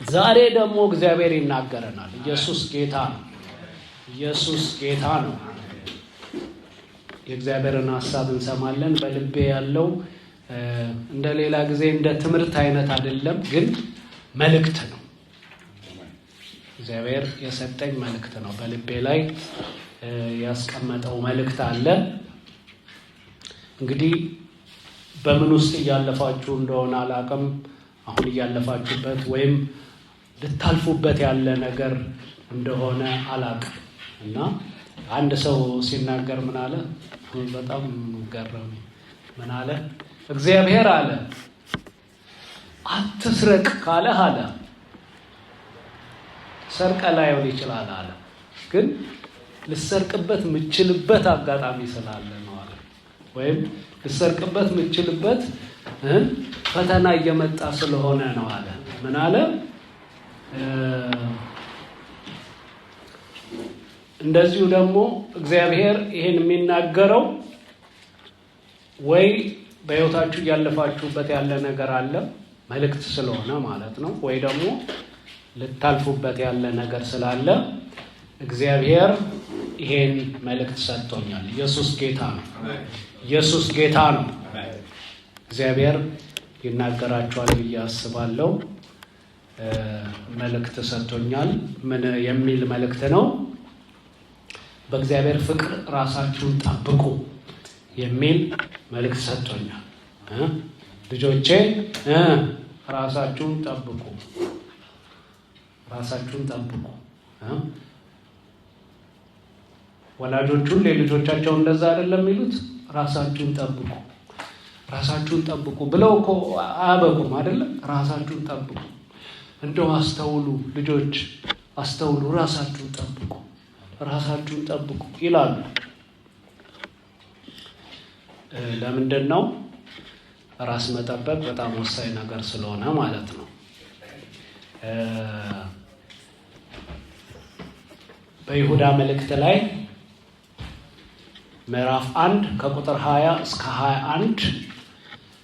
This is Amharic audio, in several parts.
ዛሬ ደግሞ እግዚአብሔር ይናገረናል። ኢየሱስ ጌታ ነው። ኢየሱስ ጌታ ነው። የእግዚአብሔርን ሐሳብ እንሰማለን። በልቤ ያለው እንደ ሌላ ጊዜ እንደ ትምህርት አይነት አይደለም፣ ግን መልእክት ነው። እግዚአብሔር የሰጠኝ መልእክት ነው። በልቤ ላይ ያስቀመጠው መልእክት አለ። እንግዲህ በምን ውስጥ እያለፋችሁ እንደሆነ አላውቅም። አሁን እያለፋችሁበት ወይም ልታልፉበት ያለ ነገር እንደሆነ አላውቅም እና አንድ ሰው ሲናገር ምን አለ? በጣም ገረመኝ። ምን አለ? እግዚአብሔር አለ አትስረቅ ካለህ አለ ሰርቀ ላይሆን ይችላል አለ፣ ግን ልሰርቅበት የምችልበት አጋጣሚ ስላለ ነው አለ። ወይም ልሰርቅበት የምችልበት ፈተና እየመጣ ስለሆነ ነው አለ። ምን አለ? እንደዚሁ ደግሞ እግዚአብሔር ይሄን የሚናገረው ወይ በሕይወታችሁ እያለፋችሁበት ያለ ነገር አለ መልእክት ስለሆነ ማለት ነው፣ ወይ ደግሞ ልታልፉበት ያለ ነገር ስላለ እግዚአብሔር ይሄን መልእክት ሰጥቶኛል። ኢየሱስ ጌታ ነው። ኢየሱስ ጌታ ነው። እግዚአብሔር ይናገራችኋል ብዬ አስባለሁ። መልእክት ሰጥቶኛል። ምን የሚል መልእክት ነው? በእግዚአብሔር ፍቅር ራሳችሁን ጠብቁ የሚል መልእክት ሰጥቶኛል። ልጆቼ ራሳችሁን ጠብቁ፣ ራሳችሁን ጠብቁ። ወላጆች ሁሌ ልጆቻቸው እንደዛ አይደለም የሚሉት? ራሳችሁን ጠብቁ፣ ራሳችሁን ጠብቁ ብለው እኮ አያበቁም አይደለም? ራሳችሁን ጠብቁ። እንደው አስተውሉ ልጆች፣ አስተውሉ፣ ራሳችሁን ጠብቁ፣ ራሳችሁን ጠብቁ ይላሉ። ለምንድን ነው? ራስ መጠበቅ በጣም ወሳኝ ነገር ስለሆነ ማለት ነው። በይሁዳ መልእክት ላይ ምዕራፍ 1 ከቁጥር 20 እስከ 21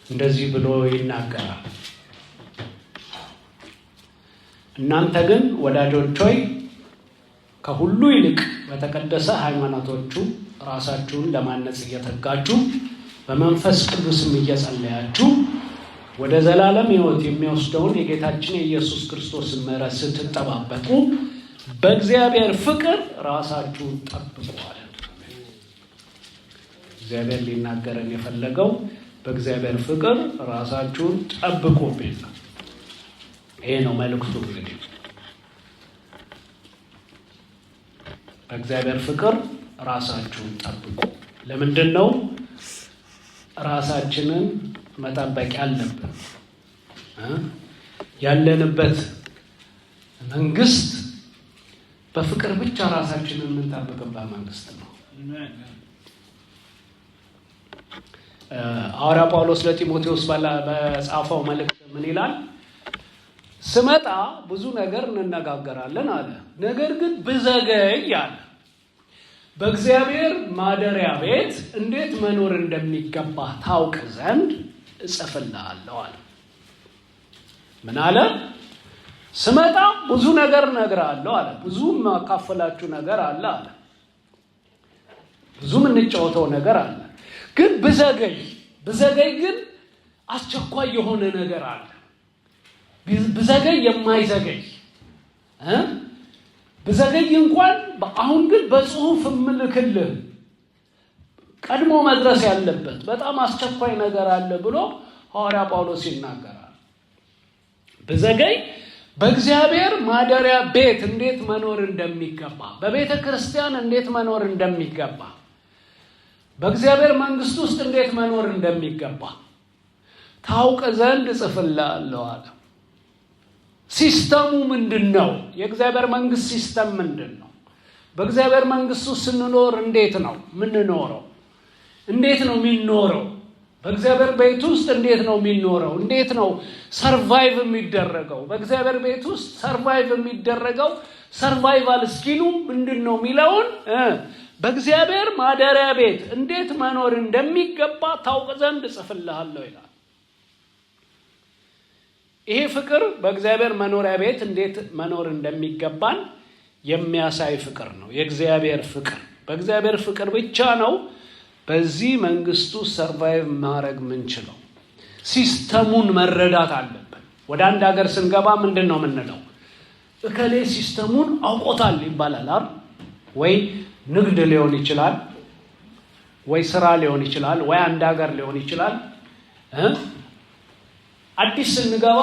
እንደዚህ ብሎ ይናገራል። እናንተ ግን ወዳጆች ሆይ ከሁሉ ይልቅ በተቀደሰ ሃይማኖቶቹ ራሳችሁን ለማነጽ እየተጋችሁ በመንፈስ ቅዱስም እየጸለያችሁ ወደ ዘላለም ሕይወት የሚወስደውን የጌታችን የኢየሱስ ክርስቶስ ምሕረት ስትጠባበቁ በእግዚአብሔር ፍቅር ራሳችሁን ጠብቁ አለ። እግዚአብሔር ሊናገረን የፈለገው በእግዚአብሔር ፍቅር ራሳችሁን ጠብቁ ቢል ነው። ይሄ ነው መልእክቱ። እንግዲህ በእግዚአብሔር ፍቅር ራሳችሁን ጠብቁ። ለምንድን ነው ራሳችንን መጠበቅ ያለብን? ያለንበት መንግስት በፍቅር ብቻ ራሳችንን የምንጠብቅበት መንግስት ነው። ሐዋርያ ጳውሎስ ለጢሞቴዎስ በጻፈው መልእክት ምን ይላል? ስመጣ ብዙ ነገር እንነጋገራለን አለ፣ ነገር ግን ብዘገይ አለ በእግዚአብሔር ማደሪያ ቤት እንዴት መኖር እንደሚገባ ታውቅ ዘንድ እጽፍልሃለሁ አለ። ምን አለ? ስመጣ ብዙ ነገር እነግርሃለሁ አለ። ብዙ ማካፈላችሁ ነገር አለ አለ። ብዙ የምንጫወተው ነገር አለ። ግን ብዘገይ ግን አስቸኳይ የሆነ ነገር አለ። ብዘገይ የማይዘገይ ብዘገይ እንኳን አሁን ግን በጽሁፍ እምልክልህ ቀድሞ መድረስ ያለበት በጣም አስቸኳይ ነገር አለ ብሎ ሐዋርያ ጳውሎስ ይናገራል። ብዘገይ በእግዚአብሔር ማደሪያ ቤት እንዴት መኖር እንደሚገባ፣ በቤተ ክርስቲያን እንዴት መኖር እንደሚገባ፣ በእግዚአብሔር መንግስት ውስጥ እንዴት መኖር እንደሚገባ ታውቅ ዘንድ እጽፍልሃለሁ አለ። ሲስተሙ ምንድን ነው? የእግዚአብሔር መንግስት ሲስተም ምንድን ነው? በእግዚአብሔር መንግስት ውስጥ ስንኖር እንዴት ነው ምንኖረው? እንዴት ነው የሚኖረው? በእግዚአብሔር ቤት ውስጥ እንዴት ነው የሚኖረው? እንዴት ነው ሰርቫይቭ የሚደረገው? በእግዚአብሔር ቤት ውስጥ ሰርቫይቭ የሚደረገው ሰርቫይቫል ስኪሉ ምንድን ነው የሚለውን በእግዚአብሔር ማደሪያ ቤት እንዴት መኖር እንደሚገባ ታውቅ ዘንድ እጽፍልሃለሁ ይላል። ይሄ ፍቅር በእግዚአብሔር መኖሪያ ቤት እንዴት መኖር እንደሚገባን የሚያሳይ ፍቅር ነው። የእግዚአብሔር ፍቅር በእግዚአብሔር ፍቅር ብቻ ነው በዚህ መንግስቱ ሰርቫይቭ ማድረግ ምንችለው። ሲስተሙን መረዳት አለብን። ወደ አንድ ሀገር ስንገባ ምንድን ነው የምንለው? እከሌ ሲስተሙን አውቆታል ይባላል አይደል? ወይ ንግድ ሊሆን ይችላል፣ ወይ ስራ ሊሆን ይችላል፣ ወይ አንድ ሀገር ሊሆን ይችላል። አዲስ ስንገባ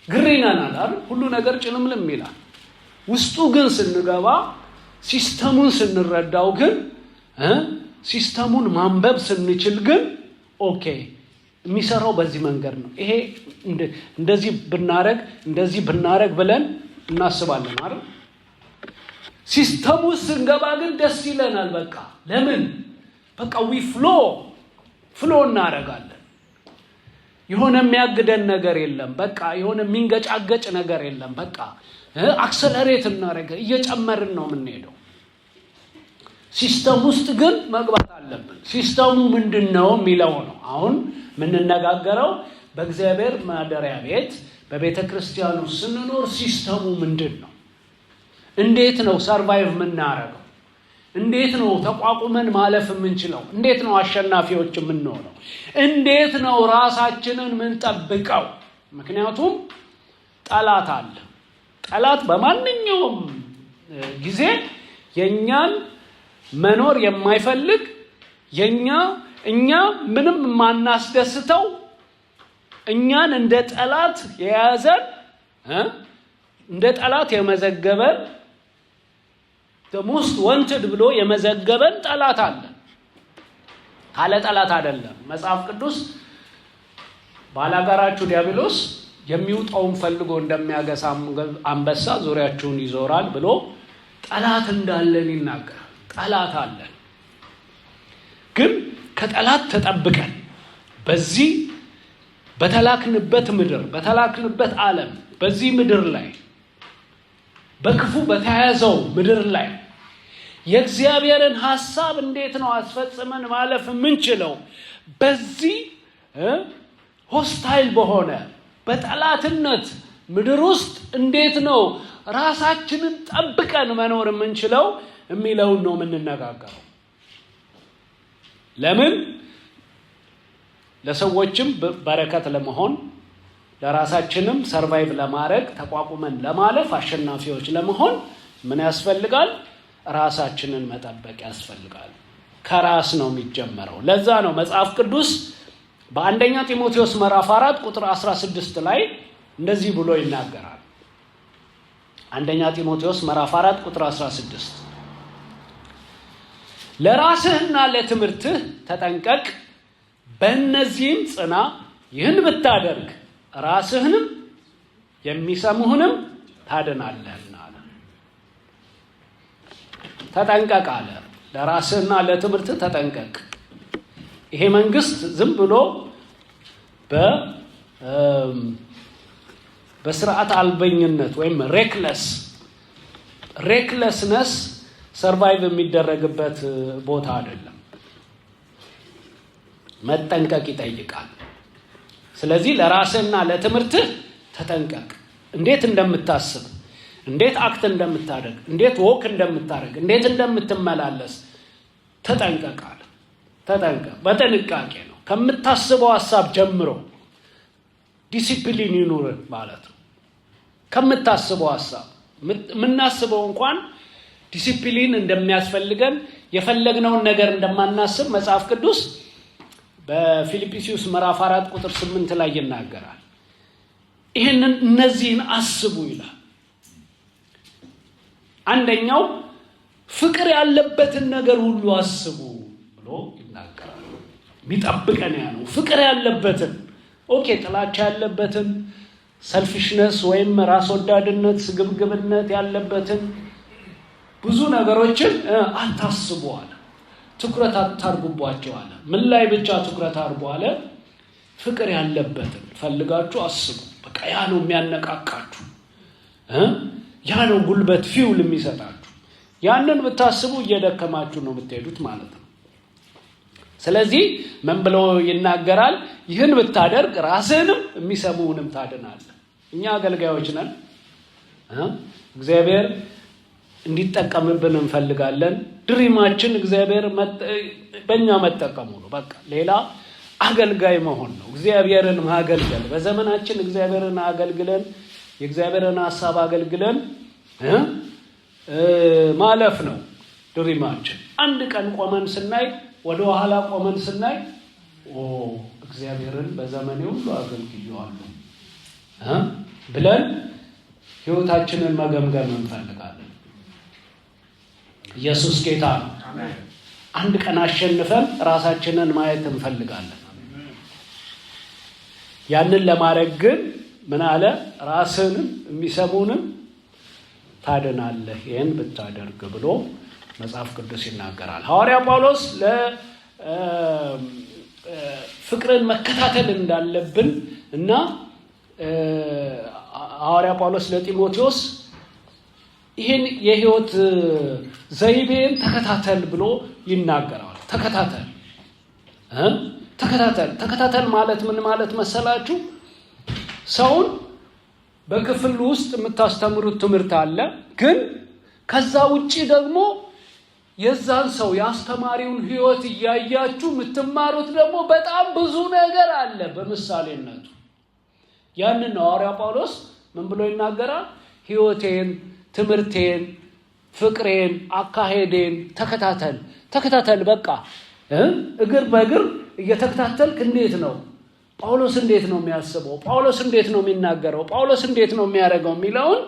ግር ይለናል አይደል? ሁሉ ነገር ጭልምልም ይላል። ውስጡ ግን ስንገባ ሲስተሙን ስንረዳው ግን ሲስተሙን ማንበብ ስንችል ግን ኦኬ የሚሰራው በዚህ መንገድ ነው፣ ይሄ እንደዚህ ብናረግ ብለን እናስባለን አይደል? ሲስተሙ ስንገባ ግን ደስ ይለናል። በቃ ለምን? በቃ ፍሎ እናረጋለን። የሆነ የሚያግደን ነገር የለም። በቃ የሆነ የሚንገጫገጭ ነገር የለም። በቃ አክሰለሬት እናረጋ እየጨመርን ነው የምንሄደው። ሲስተም ውስጥ ግን መግባት አለብን። ሲስተሙ ምንድነው የሚለው ነው አሁን የምንነጋገረው። በእግዚአብሔር ማደሪያ ቤት በቤተ ክርስቲያኑ ስንኖር ሲስተሙ ምንድን ነው? እንዴት ነው ሰርቫይቭ የምናረገው? እንዴት ነው ተቋቁመን ማለፍ የምንችለው? እንዴት ነው አሸናፊዎች የምንሆነው? እንዴት ነው ራሳችንን ምንጠብቀው? ምክንያቱም ጠላት አለ። ጠላት በማንኛውም ጊዜ የኛን መኖር የማይፈልግ እኛ ምንም ማናስደስተው እኛን እንደ ጠላት የያዘን እንደ ጠላት የመዘገበን the most wanted ብሎ የመዘገበን ጠላት አለ። ካለ ጠላት አይደለም። መጽሐፍ ቅዱስ ባላጋራችሁ ዲያብሎስ የሚውጣውን ፈልጎ እንደሚያገሳ አንበሳ ዙሪያችሁን ይዞራል ብሎ ጠላት እንዳለን ይናገራል። ጠላት አለን። ግን ከጠላት ተጠብቀን በዚህ በተላክንበት ምድር በተላክንበት ዓለም በዚህ ምድር ላይ በክፉ በተያዘው ምድር ላይ የእግዚአብሔርን ሐሳብ እንዴት ነው አስፈጽመን ማለፍ የምንችለው? በዚህ ሆስታይል በሆነ በጠላትነት ምድር ውስጥ እንዴት ነው ራሳችንን ጠብቀን መኖር የምንችለው የሚለውን ነው የምንነጋገረው። ለምን? ለሰዎችም በረከት ለመሆን ለራሳችንም ሰርቫይቭ ለማድረግ ተቋቁመን ለማለፍ አሸናፊዎች ለመሆን ምን ያስፈልጋል? ራሳችንን መጠበቅ ያስፈልጋል። ከራስ ነው የሚጀመረው። ለዛ ነው መጽሐፍ ቅዱስ በአንደኛ ጢሞቴዎስ ምዕራፍ 4 ቁጥር 16 ላይ እንደዚህ ብሎ ይናገራል። አንደኛ ጢሞቴዎስ ምዕራፍ 4 ቁጥር 16 ለራስህና ለትምህርትህ ተጠንቀቅ፣ በእነዚህም ጽና፣ ይህን ብታደርግ ራስህንም የሚሰሙህንም ታድናለህና አለ። ተጠንቀቅ አለ። ለራስህና ለትምህርትህ ተጠንቀቅ። ይሄ መንግስት ዝም ብሎ በስርዓት አልበኝነት ወይም ሬክለስነስ ሰርቫይቭ የሚደረግበት ቦታ አይደለም። መጠንቀቅ ይጠይቃል። ስለዚህ ለራስህና ለትምህርትህ ተጠንቀቅ። እንዴት እንደምታስብ፣ እንዴት አክት እንደምታደርግ፣ እንዴት ወክ እንደምታደርግ፣ እንዴት እንደምትመላለስ ተጠንቀቃል። ተጠንቀቅ። በጥንቃቄ ነው። ከምታስበው ሐሳብ ጀምሮ ዲሲፕሊን ይኑር ማለት ነው። ከምታስበው ሐሳብ የምናስበው እንኳን ዲሲፕሊን እንደሚያስፈልገን የፈለግነውን ነገር እንደማናስብ መጽሐፍ ቅዱስ በፊልጵስዩስ ምዕራፍ 4 ቁጥር 8 ላይ ይናገራል። እነዚህን አስቡ ይላል። አንደኛው ፍቅር ያለበትን ነገር ሁሉ አስቡ ብሎ ይናገራል። የሚጠብቀን ያ ነው። ፍቅር ያለበትን ጥላቻ ያለበትን፣ ሰልፊሽነስ ወይም ራስ ወዳድነት፣ ስግብግብነት ያለበትን ብዙ ነገሮችን አታስቡ አለ። ትኩረት አታርጉባቸው አለ። ምን ላይ ብቻ ትኩረት አርጉ አለ? ፍቅር ያለበትን ፈልጋችሁ አስቡ። በቃ ያ ነው የሚያነቃቃችሁ፣ ያ ነው ጉልበት ፊውል የሚሰጣችሁ። ያንን ብታስቡ እየደከማችሁ ነው የምትሄዱት ማለት ነው። ስለዚህ ምን ብሎ ይናገራል? ይህን ብታደርግ ራስህንም የሚሰሙህንም ታድናለህ። እኛ አገልጋዮች ነን። እግዚአብሔር እንዲጠቀምብን እንፈልጋለን። ድሪማችን እግዚአብሔር በእኛ መጠቀሙ ነው። በቃ ሌላ አገልጋይ መሆን ነው፣ እግዚአብሔርን ማገልገል። በዘመናችን እግዚአብሔርን አገልግለን የእግዚአብሔርን ሐሳብ አገልግለን ማለፍ ነው ድሪማችን። አንድ ቀን ቆመን ስናይ፣ ወደ ኋላ ቆመን ስናይ እግዚአብሔርን በዘመኔ ሁሉ አገልግዬዋለሁ ብለን ሕይወታችንን መገምገም እንፈልጋለን። ኢየሱስ ጌታ ነው። አንድ ቀን አሸንፈን ራሳችንን ማየት እንፈልጋለን። ያንን ለማድረግ ግን ምን አለ? ራስንም የሚሰሙንም ታድናለህ ይህን ብታደርግ ብሎ መጽሐፍ ቅዱስ ይናገራል። ሐዋርያ ጳውሎስ ፍቅርን መከታተል እንዳለብን እና ሐዋርያ ጳውሎስ ለጢሞቴዎስ ይህን የህይወት ዘይቤን ተከታተል ብሎ ይናገራል። ተከታተል ማለት ምን ማለት መሰላችሁ? ሰውን በክፍል ውስጥ የምታስተምሩት ትምህርት አለ፣ ግን ከዛ ውጪ ደግሞ የዛን ሰው የአስተማሪውን ህይወት እያያችሁ የምትማሩት ደግሞ በጣም ብዙ ነገር አለ በምሳሌነቱ። ያንን ሐዋርያ ጳውሎስ ምን ብሎ ይናገራል? ህይወቴን፣ ትምህርቴን፣ ፍቅሬን፣ አካሄዴን ተከታተል። በቃ እግር በእግር እየተከታተልክ እንዴት ነው ጳውሎስ እንዴት ነው የሚያስበው፣ ጳውሎስ እንዴት ነው የሚናገረው፣ ጳውሎስ እንዴት ነው የሚያደርገው የሚለውን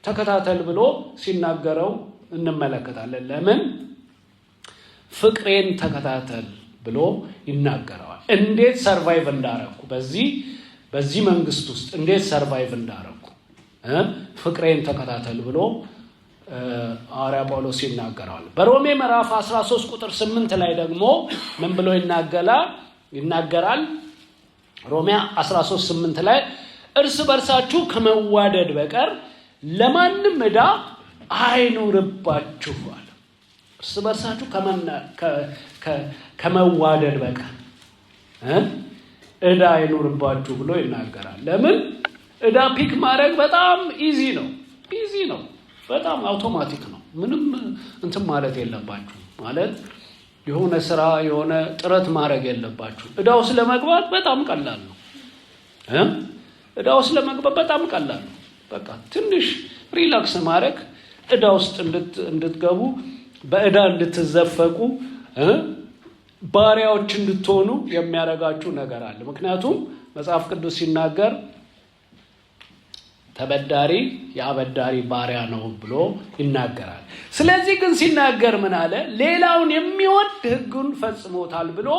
ተከታተል ብሎ ሲናገረው እንመለከታለን። ለምን ፍቅሬን ተከታተል ብሎ ይናገረዋል። እንዴት ሰርቫይቭ እንዳረኩ በዚህ መንግስት ውስጥ እንዴት ሰርቫይቭ እንዳረኩ ፍቅሬን ተከታተል ብሎ ሐዋርያ ጳውሎስ ይናገራል። በሮሜ ምዕራፍ 13 ቁጥር 8 ላይ ደግሞ ምን ብሎ ይናገራል? ሮሜ 13:8 ላይ እርስ በርሳችሁ ከመዋደድ በቀር ለማንም ዕዳ አይኑርባችሁ አለ። እርስ በርሳችሁ ከመዋደድ በቀር ዕዳ አይኑርባችሁ ብሎ ይናገራል። ለምን? ዕዳ ፒክ ማድረግ በጣም ኢዚ ነው። በጣም አውቶማቲክ ነው። ምንም እንትን ማለት የለባችሁ ማለት የሆነ ስራ የሆነ ጥረት ማድረግ የለባችሁ። ዕዳ ውስጥ ለመግባት በጣም ቀላል ነው። በቃ ትንሽ ሪላክስ ማድረግ ዕዳ ውስጥ እንድትገቡ በዕዳ እንድትዘፈቁ ባሪያዎች እንድትሆኑ የሚያደርጋችሁ ነገር አለ። ምክንያቱም መጽሐፍ ቅዱስ ሲናገር ተበዳሪ የአበዳሪ ባሪያ ነው ብሎ ይናገራል። ስለዚህ ግን ሲናገር ምን አለ? ሌላውን የሚወድ ሕጉን ፈጽሞታል ብሎ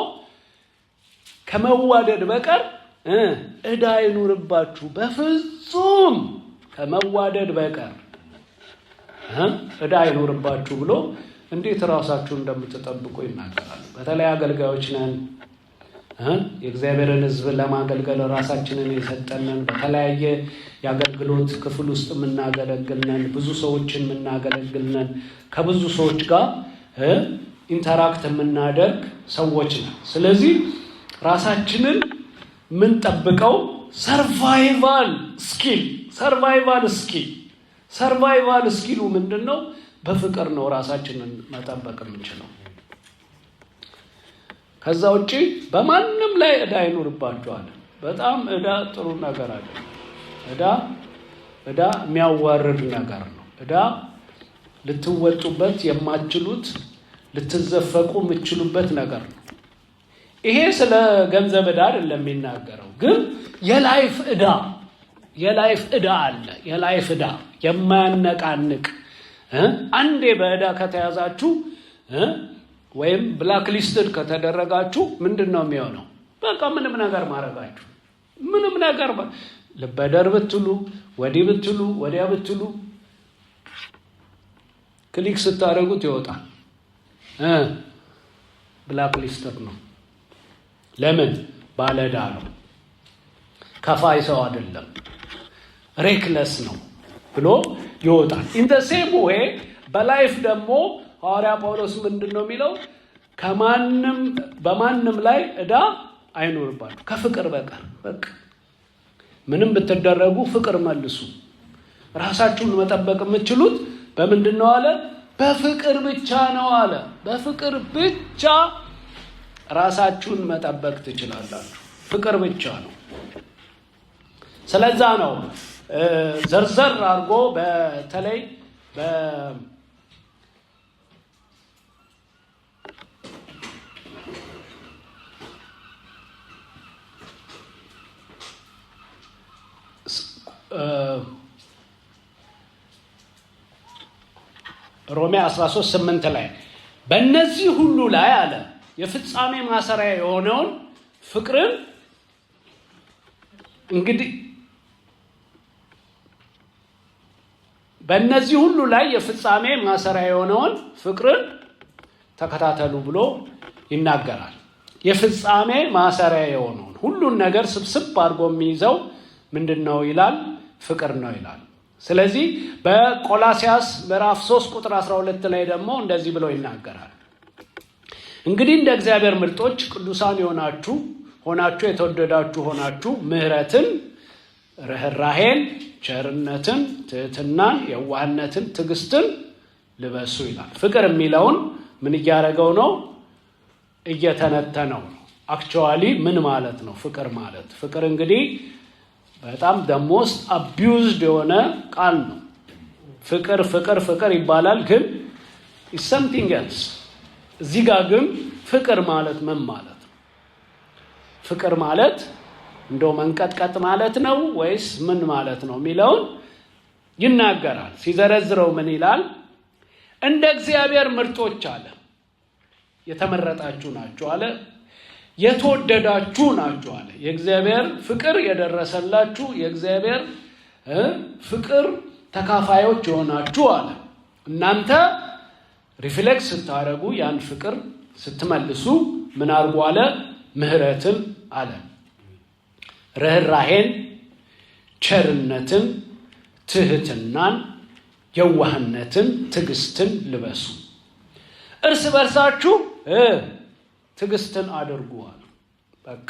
ከመዋደድ በቀር ዕዳ አይኑርባችሁ፣ በፍጹም ከመዋደድ በቀር ዕዳ አይኑርባችሁ ብሎ እንዴት ራሳችሁ እንደምትጠብቁ ይናገራል። በተለይ አገልጋዮች ነን፣ የእግዚአብሔርን ሕዝብ ለማገልገል ራሳችንን የሰጠንን፣ በተለያየ የአገልግሎት ክፍል ውስጥ የምናገለግልነን፣ ብዙ ሰዎችን የምናገለግልነን፣ ከብዙ ሰዎች ጋር ኢንተራክት የምናደርግ ሰዎች ነን። ስለዚህ ራሳችንን የምንጠብቀው ሰርቫይቫል ስኪሉ ምንድን ነው? በፍቅር ነው ራሳችንን መጠበቅ የምንችለው። ከዛ ውጪ በማንም ላይ ዕዳ አይኖርባችኋል። በጣም ዕዳ ጥሩ ነገር አለ። ዕዳ የሚያዋርድ ነገር ነው። ዕዳ ልትወጡበት የማትችሉት ልትዘፈቁ የምትችሉበት ነገር ነው። ይሄ ስለ ገንዘብ ዕዳ አይደለም የሚናገረው፣ ግን የላይፍ ዕዳ አለ። የላይፍ ዕዳ የማያነቃንቅ አንዴ በዕዳ ከተያዛችሁ ወይም ብላክ ሊስትድ ከተደረጋችሁ ምንድን ነው የሚሆነው? በቃ ምንም ነገር ማድረጋችሁ ምንም ነገር ልበደር ብትሉ ወዲህ ብትሉ ወዲያ ብትሉ ክሊክ ስታደርጉት ይወጣል። ብላክ ሊስትድ ነው። ለምን? ባለዕዳ ነው። ከፋይ ሰው አይደለም፣ ሬክለስ ነው ብሎ ይወጣል። ኢን ዘ ሴም ዌይ በላይፍ ደግሞ ሐዋርያ ጳውሎስ ምንድን ነው የሚለው? በማንም ላይ ዕዳ አይኖርባችሁ ከፍቅር በቀር። በቃ ምንም ብትደረጉ ፍቅር መልሱ። ራሳችሁን መጠበቅ የምትችሉት በምንድን ነው አለ? በፍቅር ብቻ ነው አለ። በፍቅር ብቻ ራሳችሁን መጠበቅ ትችላላችሁ። ፍቅር ብቻ ነው። ስለዛ ነው ዘርዘር አድርጎ በተለይ ሮሜ 13:8 ላይ በእነዚህ ሁሉ ላይ አለ የፍጻሜ ማሰሪያ የሆነውን ፍቅርን እንግዲህ በእነዚህ ሁሉ ላይ የፍጻሜ ማሰሪያ የሆነውን ፍቅርን ተከታተሉ ብሎ ይናገራል። የፍጻሜ ማሰሪያ የሆነውን ሁሉን ነገር ስብስብ አድርጎ የሚይዘው ምንድነው ይላል? ፍቅር ነው ይላል። ስለዚህ በቆላስያስ ምዕራፍ 3 ቁጥር 12 ላይ ደግሞ እንደዚህ ብሎ ይናገራል። እንግዲህ እንደ እግዚአብሔር ምርጦች ቅዱሳን ሆናችሁ የተወደዳችሁ ሆናችሁ ምሕረትን፣ ርኅራኄን፣ ቸርነትን፣ ትህትናን፣ የዋህነትን፣ ትዕግስትን ልበሱ ይላል። ፍቅር የሚለውን ምን እያደረገው ነው? እየተነተነው ነው። አክቹዋሊ ምን ማለት ነው ፍቅር ማለት? ፍቅር እንግዲህ በጣም ደሞስት አቢዩዝድ የሆነ ቃል ነው። ፍቅር ፍቅር ፍቅር ይባላል፣ ግን ኢትስ ሰምቲንግ ኤልስ። እዚህ ጋር ግን ፍቅር ማለት ምን ማለት ነው? ፍቅር ማለት እንደው መንቀጥቀጥ ማለት ነው ወይስ ምን ማለት ነው የሚለውን ይናገራል። ሲዘረዝረው ምን ይላል? እንደ እግዚአብሔር ምርጦች አለ፣ የተመረጣችሁ ናችሁ አለ፣ የተወደዳችሁ ናችሁ አለ። የእግዚአብሔር ፍቅር የደረሰላችሁ የእግዚአብሔር ፍቅር ተካፋዮች የሆናችሁ አለ። እናንተ ሪፍሌክስ ስታደርጉ ያን ፍቅር ስትመልሱ ምን አድርጉ አለ? ምሕረትን አለ፣ ርኅራኄን፣ ቸርነትን፣ ትህትናን፣ የዋህነትን፣ ትዕግስትን ልበሱ። እርስ በርሳችሁ ትዕግስትን አድርጉዋል። በቃ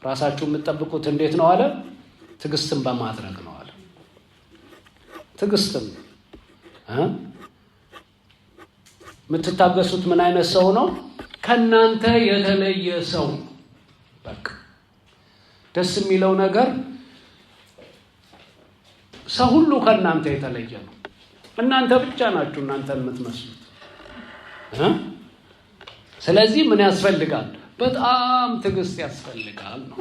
ራሳችሁ የምትጠብቁት እንዴት ነው አለ? ትዕግስትን በማድረግ ነው አለ። ትዕግስትን የምትታገሱት ምን አይነት ሰው ነው? ከናንተ የተለየ ሰው። በቃ ደስ የሚለው ነገር ሰው ሁሉ ከናንተ የተለየ ነው። እናንተ ብቻ ናችሁ እናንተን የምትመስሉት። ስለዚህ ምን ያስፈልጋል? በጣም ትዕግስት ያስፈልጋል ነው።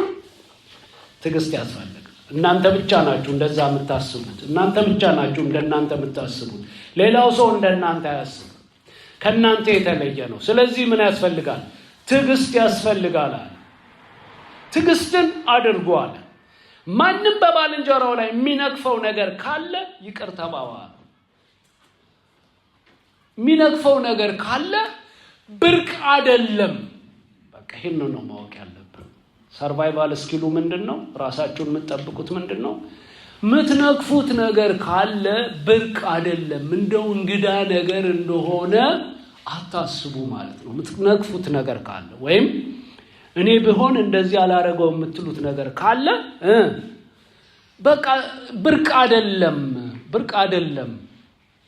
ትዕግስት ያስፈልጋል። እናንተ ብቻ ናችሁ እንደዛ የምታስቡት። እናንተ ብቻ ናችሁ እንደናንተ የምታስቡት። ሌላው ሰው እንደናንተ አያስብም። ከናንተ የተለየ ነው። ስለዚህ ምን ያስፈልጋል? ትዕግስት ያስፈልጋል። ትዕግስትን አድርጉ አለ። ማንም በባልንጀራው ላይ የሚነቅፈው ነገር ካለ ይቅር ተባባሉ። የሚነቅፈው ነገር ካለ ብርቅ አይደለም። በቃ ይሄን ነው ማወቅ ያለብን። ሰርቫይቫል ስኪሉ ምንድነው? ራሳችሁን የምትጠብቁት ምንድነው? የምትነቅፉት ነገር ካለ ብርቅ አይደለም፣ እንደው እንግዳ ነገር እንደሆነ አታስቡ ማለት ነው። የምትነቅፉት ነገር ካለ ወይም እኔ ቢሆን እንደዚህ አላረገው የምትሉት ነገር ካለ በቃ ብርቅ አይደለም። ብርቅ አይደለም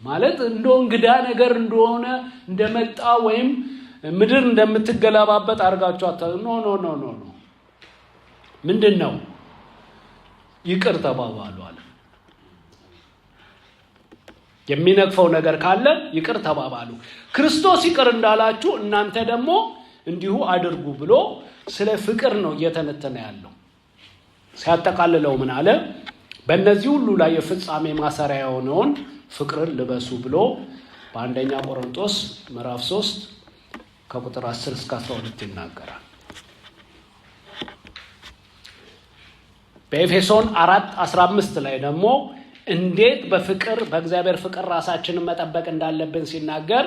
ማለት እንደው እንግዳ ነገር እንደሆነ እንደመጣ ወይም ምድር እንደምትገለባበጥ አድርጋችሁ ኖ ምንድነው? ይቅር ተባባሉ አለ። የሚነቅፈው ነገር ካለ ይቅር ተባባሉ፣ ክርስቶስ ይቅር እንዳላችሁ እናንተ ደግሞ እንዲሁ አድርጉ ብሎ ስለ ፍቅር ነው እየተነተነ ያለው። ሲያጠቃልለው ምን አለ? በእነዚህ ሁሉ ላይ የፍጻሜ ማሰሪያ የሆነውን ፍቅርን ልበሱ ብሎ በአንደኛ ቆሮንቶስ ምዕራፍ 3 ከቁጥር 10 እስከ 12 ይናገራል። በኤፌሶን 4:15 ላይ ደግሞ እንዴት በእግዚአብሔር ፍቅር ራሳችንን መጠበቅ እንዳለብን ሲናገር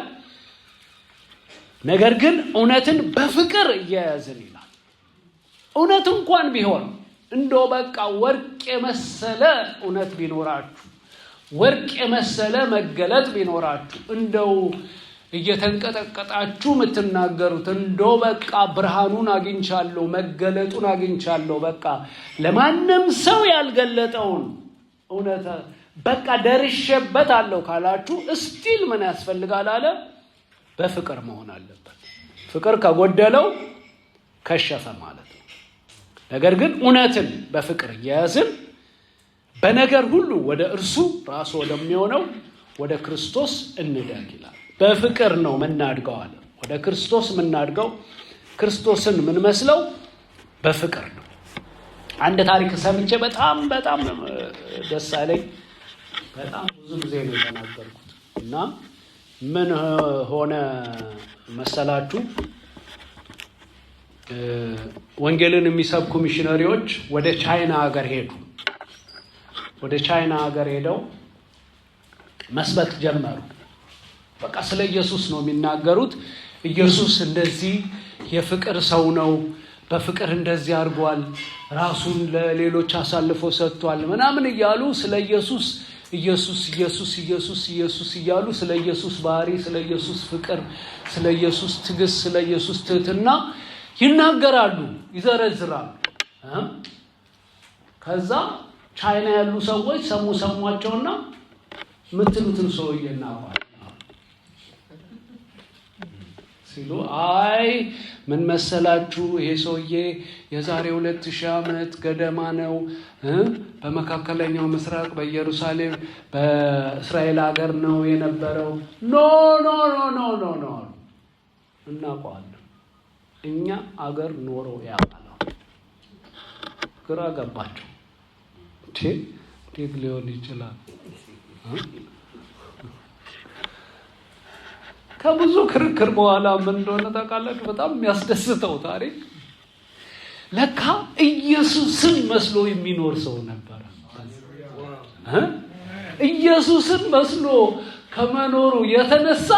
ነገር ግን እውነትን በፍቅር እየያዝን ይላል። እውነት እንኳን ቢሆን እንደው በቃ ወርቅ የመሰለ እውነት ቢኖራችሁ፣ ወርቅ የመሰለ መገለጥ ቢኖራችሁ፣ እንደው እየተንቀጠቀጣችሁ የምትናገሩት እንደው በቃ ብርሃኑን አግኝቻለሁ፣ መገለጡን አግኝቻለሁ፣ በቃ ለማንም ሰው ያልገለጠውን እውነት በቃ ደርሼበታለሁ ካላችሁ እስቲል ምን ያስፈልጋል አለ? በፍቅር መሆን አለበት። ፍቅር ከጎደለው ከሸፈ ማለት ነው። ነገር ግን እውነትን በፍቅር እየያዝን በነገር ሁሉ ወደ እርሱ ራሱ ወደሚሆነው ወደ ክርስቶስ እንደግ ይላል። በፍቅር ነው የምናድገው አለ። ወደ ክርስቶስ የምናድገው ክርስቶስን የምንመስለው በፍቅር ነው። አንድ ታሪክ ሰምቼ በጣም ደስ አለኝ። በጣም ብዙ ጊዜ ነው የተናገርኩት እና ምን ሆነ መሰላችሁ? ወንጌልን የሚሰብኩ ሚሽነሪዎች ወደ ቻይና ሀገር ሄዱ። ወደ ቻይና ሀገር ሄደው መስበክ ጀመሩ። በቃ ስለ ኢየሱስ ነው የሚናገሩት። ኢየሱስ እንደዚህ የፍቅር ሰው ነው፣ በፍቅር እንደዚህ አድርጓል፣ ራሱን ለሌሎች አሳልፎ ሰጥቷል ምናምን እያሉ ስለ ኢየሱስ እያሉ ስለ ኢየሱስ ባህሪ፣ ስለ ኢየሱስ ፍቅር፣ ስለ ኢየሱስ ትዕግስት፣ ስለ ኢየሱስ ትህትና ይናገራሉ፣ ይዘረዝራሉ። ከዛ ቻይና ያሉ ሰዎች ሰሟቸውና ምትሉትን ሰውዬ እናውቃለን ሲሉ፣ አይ ምን መሰላችሁ ይሄ ሰውዬ የዛሬ 2000 ዓመት ገደማ ነው በመካከለኛው ምስራቅ በኢየሩሳሌም በእስራኤል ሀገር ነው የነበረው። ኖ እናውቀዋለን፣ እኛ አገር ኖሮ ያውቃል። ግራ ገባቸው። እንዴት ሊሆን ይችላል? ከብዙ ክርክር በኋላ ምን እንደሆነ ታውቃላችሁ? በጣም የሚያስደስተው ታሪክ ለካ ኢየሱስን መስሎ የሚኖር ሰው ነበር። ኢየሱስን መስሎ ከመኖሩ የተነሳ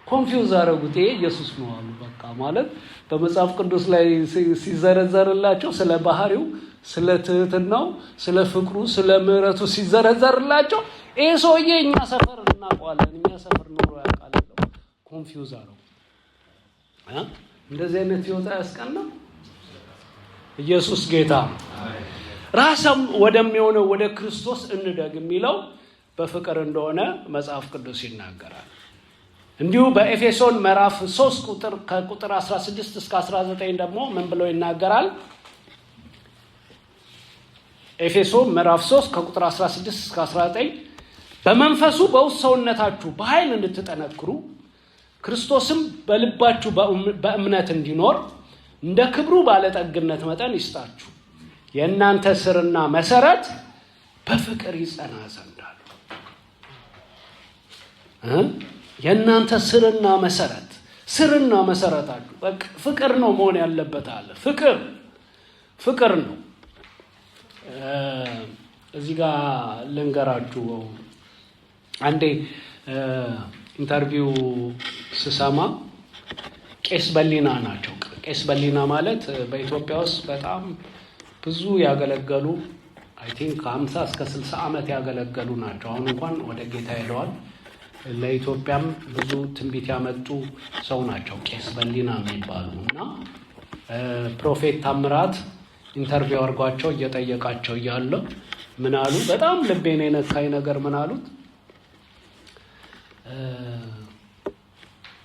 ኮንፊውዝ አደረጉት። ይሄ ኢየሱስ ነው አሉ። በቃ ማለት በመጽሐፍ ቅዱስ ላይ ሲዘረዘርላቸው ስለ ባህሪው፣ ስለ ትህትናው፣ ስለ ፍቅሩ፣ ስለ ምሕረቱ ሲዘረዘርላቸው ይሄ ሰውዬ እኛ ሰፈር እናውቀዋለን፣ እኛ ሰፈር ኖሮ ያውቃል። ኮንፊውዝ አደረጉ። እንደዚህ አይነት ህይወት አያስቀናም? ኢየሱስ ጌታ ራስም ወደሚሆነው ወደ ክርስቶስ እንደግ የሚለው በፍቅር እንደሆነ መጽሐፍ ቅዱስ ይናገራል። እንዲሁ በኤፌሶን ምዕራፍ 3 ከቁጥር 16 እስከ 19 ደግሞ ምን ብሎ ይናገራል? ኤፌሶን ምዕራፍ 3 ከቁጥር 16 እስከ 19 በመንፈሱ በውስጥ ሰውነታችሁ በኃይል እንድትጠነክሩ ክርስቶስም በልባችሁ በእምነት እንዲኖር እንደ ክብሩ ባለጠግነት መጠን ይስጣችሁ። የእናንተ ስርና መሰረት በፍቅር ይጸና ዘንድ አሉ። የእናንተ ስርና መሰረታችሁ በቃ ፍቅር ነው መሆን ያለበት አለ። ፍቅር ነው። እዚህ ጋር ልንገራችሁ። አንዴ ኢንተርቪው ስሰማ ቄስ በሊና ናቸው። ቄስ በሊና ማለት በኢትዮጵያ ውስጥ በጣም ብዙ ያገለገሉ አይ ቲንክ 50 እስከ 60 ዓመት ያገለገሉ ናቸው። አሁን እንኳን ወደ ጌታ ሄደዋል። ለኢትዮጵያም ብዙ ትንቢት ያመጡ ሰው ናቸው ቄስ በሊና የሚባሉ እና ፕሮፌት ታምራት ኢንተርቪው አድርጓቸው እየጠየቃቸው እያለ ምን አሉ? በጣም ልቤን የነካኝ ነገር ምን አሉት?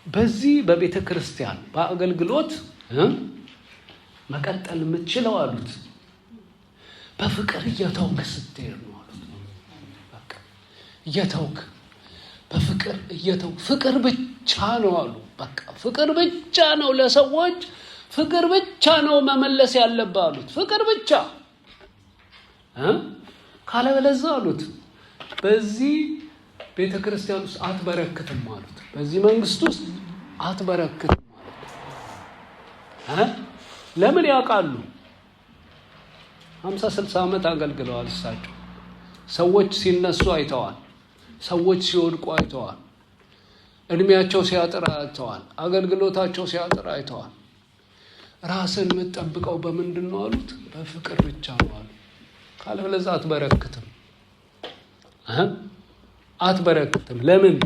በዚህ በቤተ ክርስቲያን በአገልግሎት መቀጠል የምትችለው አሉት በፍቅር እየተውክ ስትሄድ ነው አሉት። በቃ እየተውክ በፍቅር እየተውክ ፍቅር ብቻ ነው አሉ። በቃ ፍቅር ብቻ ነው ለሰዎች ፍቅር ብቻ ነው መመለስ ያለብህ አሉት። ፍቅር ብቻ ካለበለዚያ አሉት በዚህ ቤተ ክርስቲያን ውስጥ አትበረክትም አሉት። በዚህ መንግስት ውስጥ አትበረክትም አሉት። ለምን ያውቃሉ? 50-60 ዓመት አገልግለዋል እሳቸው። ሰዎች ሲነሱ አይተዋል። ሰዎች ሲወድቁ አይተዋል። እድሜያቸው ሲያጥር አይተዋል። አገልግሎታቸው ሲያጥር አይተዋል። ራስን የምትጠብቀው በምንድን ነው አሉት? በፍቅር ብቻ ነው አሉ። ካለበለዚያ አትበረክትም። ለምን?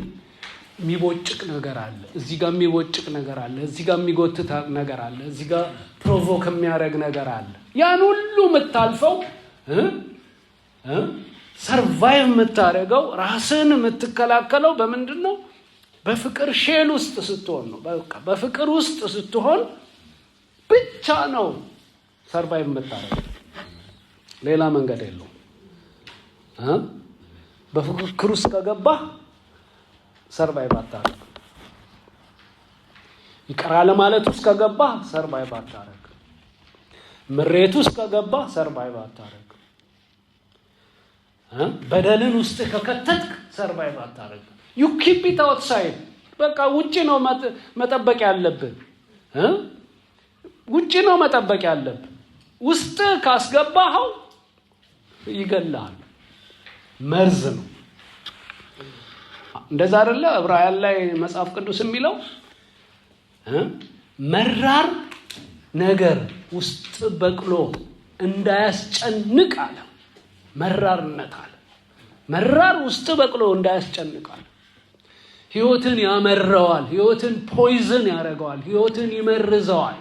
የሚቦጭቅ ነገር አለ፣ እዚህ ጋር የሚቦጭቅ ነገር አለ፣ እዚህ ጋር የሚጎትት ነገር አለ፣ እዚህ ጋር ፕሮቮክ የሚያደርግ ነገር አለ። ያን ሁሉ የምታልፈው ሰርቫይቭ የምታደርገው ራስን የምትከላከለው በምንድን ነው? በፍቅር ሼል ውስጥ ስትሆን ነው። በቃ በፍቅር ውስጥ ስትሆን ብቻ ነው ሰርቫይቭ የምታደርገው። ሌላ መንገድ የለውም። በፍቅር ውስጥ ከገባህ ሰርቫይቭ አታደርግ። ይቅር አለ ማለት ውስጥ ከገባህ ሰርቫይቭ አታደርግ። ምሬት ውስጥ ከገባህ ሰርቫይቭ አታደርግ። በደልን ውስጥ ከከተትክ ሰርቫይቭ አታደርግ። ዩ ኪፕ ኢት አውትሳይድ። በቃ ውጪ ነው መጠበቅ ያለብን። ውጪ ነው መጠበቅ ያለብን። ውስጥ ካስገባኸው ይገላል። መርዝ ነው። እንደዛ አይደለ? ዕብራውያን ላይ መጽሐፍ ቅዱስ የሚለው መራር ነገር ውስጥ በቅሎ እንዳያስጨንቅ አለ። መራርነት አለ። መራር ውስጥ በቅሎ እንዳያስጨንቅ አለ። ህይወትን ያመረዋል። ህይወትን ፖይዝን ያደርገዋል። ህይወትን ይመርዘዋል።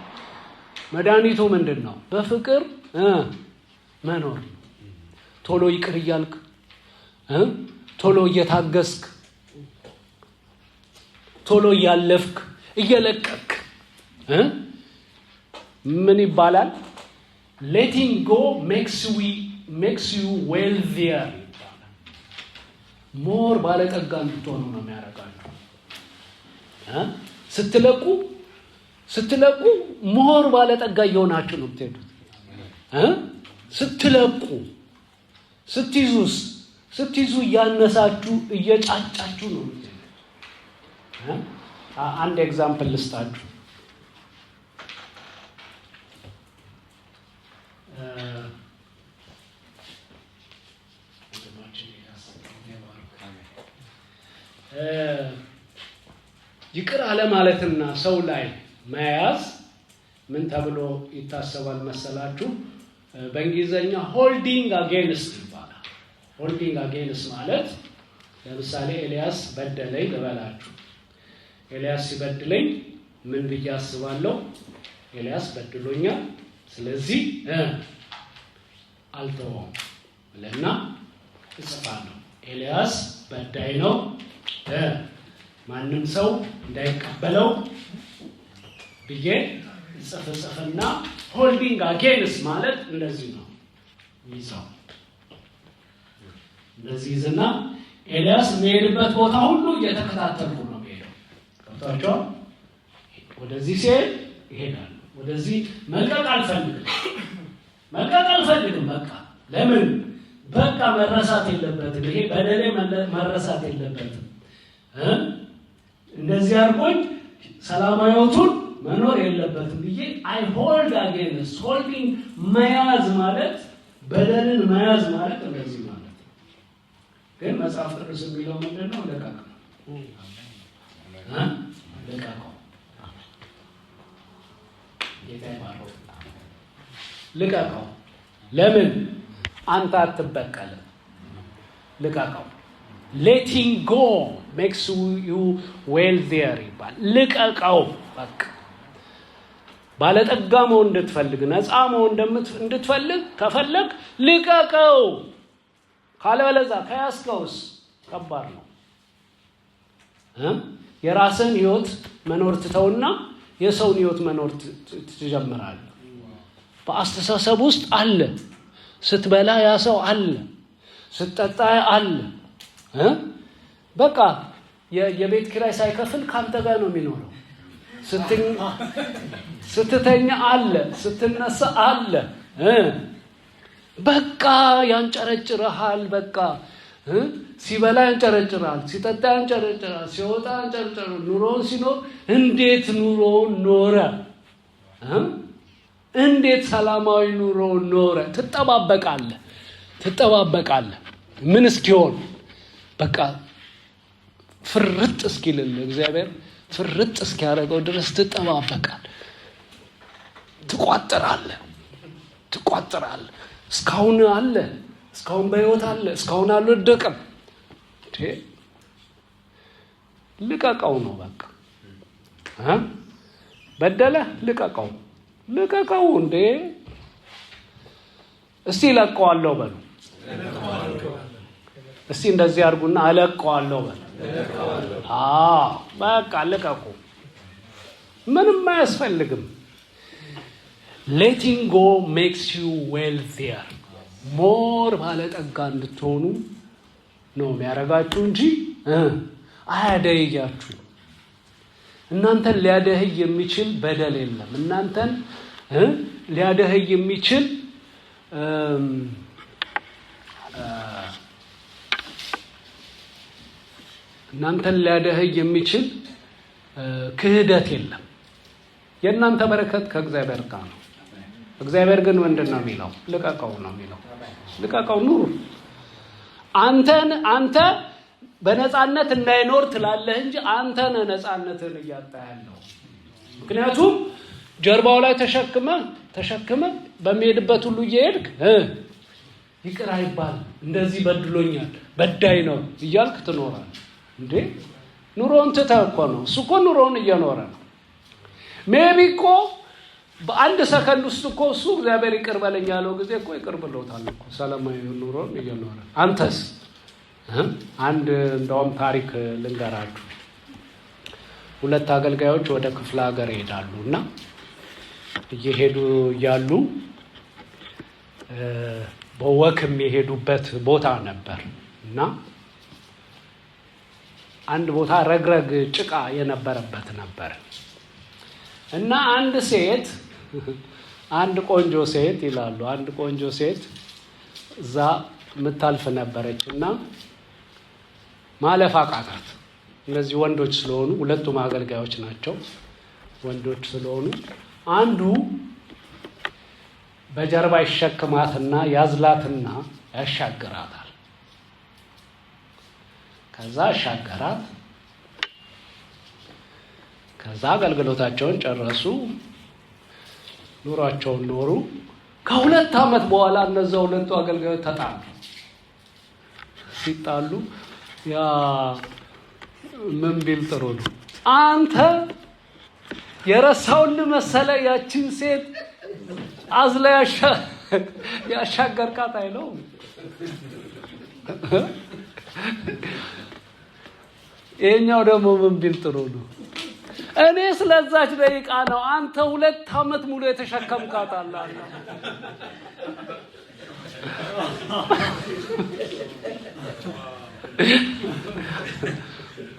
መድኃኒቱ ምንድን ነው? በፍቅር መኖር። ቶሎ ይቅር እያልክ ቶሎ እየታገስክ ቶሎ እያለፍክ እየለቀክ ምን ይባላል? ሌቲንግ ጎ ሜክስ ዩ ዌልዚየር ይባላል። ሞር ባለጠጋ እንድትሆኑ ነው የሚያደርጋችሁ። ስትለቁ ሞር ባለጠጋ እየሆናችሁ ነው የምትሄዱት። ስትይዙ እያነሳችሁ እየጫጫችሁ ነው የምትሄዱት። አንድ ኤግዛምፕል ልስጣችሁ። ይቅር አለ ማለትና ሰው ላይ መያዝ ምን ተብሎ ይታሰባል መሰላችሁ? በእንግሊዘኛ ሆልዲንግ አጌንስት ይባላል። ሆልዲንግ አጌንስት ማለት ለምሳሌ ኤልያስ በደለኝ ልበላችሁ። ኤልያስ ሲበድለኝ ምን ብዬ አስባለሁ? ኤልያስ በድሎኛል፣ ስለዚህ አልተወውም ብለና እጽፋለሁ። ኤልያስ በዳይ ነው፣ ማንም ሰው እንዳይቀበለው ብዬ ጽፍና ሆልዲንግ አጌንስት ማለት እንደዚህ ነው። ይዘው እንደዚህ ይዝና ኤልያስ የሚሄድበት ቦታ ሁሉ እየተከታተልኩ ነው የሚሄደው። ገብቷቸዋል? ወደዚህ ሲሄድ ይሄዳል፣ ወደዚህ መልቀቅ አልፈልግም። በቃ ለምን? በቃ መረሳት የለበትም። ይሄ በደሌ መረሳት የለበትም። እንደዚህ አድርጎኝ ሰላማዊ ሕይወቱን መኖር የለበትም ብዬ አይ ሆልድ አጌንስት። ሆልዲንግ መያዝ ማለት በደልን መያዝ ማለት እንደዚህ ማለት ነው። ግን መጽሐፍ ቅዱስ የሚለው ምንድን ነው? ልቀቀው። ልቀቀው። ለምን? አንተ አትበቀልም። ልቀቀው። ሌቲንግ ጎ ሜክስ ዩ ዌልዚየር ይባል። ልቀቀው። በቃ ባለጠጋ መሆን እንድትፈልግ፣ ነፃ መሆን እንድትፈልግ ከፈለግ ልቀቀው። ካለበለዚያ ከያዝከውስ ከባድ ነው። የራስን ህይወት መኖር ትተውና የሰውን ህይወት መኖር ትጀምራለህ። በአስተሳሰብ ውስጥ አለ። ስትበላ ያ ሰው አለ፣ ስትጠጣ አለ። በቃ የቤት ኪራይ ሳይከፍል ካንተ ጋር ነው የሚኖረው። ስትተኛ አለ፣ ስትነሳ አለ። በቃ ያንጨረጭረሃል። በቃ ሲበላ ያንጨረጭራል፣ ሲጠጣ ያንጨረጭራል፣ ሲወጣ ያንጨረጭራል። ኑሮውን ሲኖር እንዴት ኑሮውን ኖረ? እንዴት ሰላማዊ ኑሮውን ኖረ? ትጠባበቃለህ ምን እስኪሆን? በቃ ፍርጥ እስኪልልህ እግዚአብሔር ፍርጥ እስኪያደርገው ድረስ ትጠባበቃለህ። ትቋጥራለህ። እስካሁን አለ፣ እስካሁን በህይወት አለ፣ እስካሁን አልወደቀም። ልቀቀው ነው በቃ። በደለ ልቀቀው እንዴ። እስቲ እለቀዋለሁ በሉ። እስቲ እንደዚህ አድርጉና እለቀዋለሁ በሉ። በቃ ልቀቁ። ምንም አያስፈልግም። ሌቲንግ ጎ ሜክስ ዩ ዌልቲየር፣ ሞር ባለጠጋ እንድትሆኑ ነው የሚያደርጋችሁ እንጂ አያደህያችሁ። እናንተን ሊያደህይ የሚችል በደል የለም። እናንተን ሊያደህይ የሚችል ክህደት የለም። የእናንተ በረከት ከእግዚአብሔር ጋር ነው። እግዚአብሔር ግን ምንድን ነው የሚለው? ልቀቀው ነው የሚለው። ልቀቀው፣ ኑሩ። አንተ በነፃነት እንዳይኖር ትላለህ እንጂ አንተ ነህ ነፃነትን እያጣ ያለው። ምክንያቱም ጀርባው ላይ ተሸክመ በሚሄድበት ሁሉ እየሄድክ ይቅር አይባል፣ እንደዚህ በድሎኛል፣ በዳይ ነው እያልክ ትኖራለህ። እንዴ ኑሮውን ትተህ እኮ ነው። እሱ እኮ ኑሮውን እየኖረ ነው። ሜቢ እኮ በአንድ ሰከንድ ውስጥ እኮ እሱ እግዚአብሔር ይቅር በለኝ ያለው ጊዜ እኮ ይቅር ብሎታል እኮ፣ ሰላማዊ ኑሮውን እየኖረ። አንተስ? አንድ እንደውም ታሪክ ልንገራችሁ። 2 አገልጋዮች ወደ ክፍለ ሀገር ይሄዳሉ እና እየሄዱ እያሉ በወክም የሄዱበት ቦታ ነበር እና አንድ ቦታ ረግረግ ጭቃ የነበረበት ነበር እና አንድ ቆንጆ ሴት ይላሉ፣ አንድ ቆንጆ ሴት እዛ የምታልፍ ነበረች እና ማለፍ አቃታት። እነዚህ ወንዶች ስለሆኑ፣ ሁለቱም አገልጋዮች ናቸው፣ ወንዶች ስለሆኑ አንዱ በጀርባ ይሸክማትና ያዝላትና ያሻግራታል። ከዛ አሻገራት። ከዛ አገልግሎታቸውን ጨረሱ፣ ኑሯቸውን ኖሩ። ከ2 ዓመት በኋላ እነዚያ 2 አገልጋዮች ተጣሉ። ሲጣሉ ያ ምን ቢል ጥሩ ነው? አንተ የረሳውልህ መሰለ ያችን ሴት አዝላ ያሻገርካት አይለው? ይሄኛው ደግሞ ምን ቢል ጥሩ ነው? እኔ ስለዛች ደቂቃ ነው አንተ 2 ዓመት ሙሉ የተሸከምካት አለ።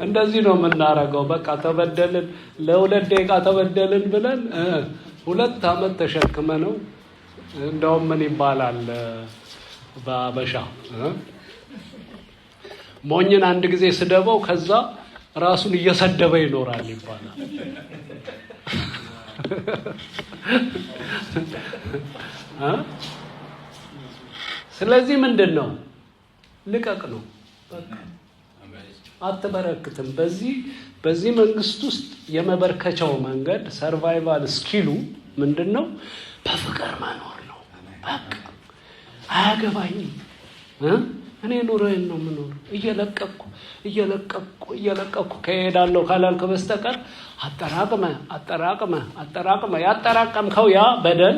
እንደዚህ ነው የምናረገው። በቃ ተበደልን፣ ለ2 ደቂቃ ተበደልን ብለን 2 ዓመት ተሸክመ ነው። እንደውም ምን ይባላል በአበሻ ሞኝን አንድ ጊዜ ስደበው ከዛ ራሱን እየሰደበ ይኖራል ይባላል። ስለዚህ ምንድን ነው? ልቀቅ ነው። አትበረክትም። በዚህ መንግስት ውስጥ የመበርከቻው መንገድ ሰርቫይቫል ስኪሉ ምንድን ነው? በፍቅር መኖር ነው። በቃ አያገባኝም፣ እኔ ኑሮዬን ነው የምኖር፣ እየለቀቅኩ ከሄዳለሁ ካላልክ በስተቀር አጠራቅመ ያጠራቀምከው ያ በደል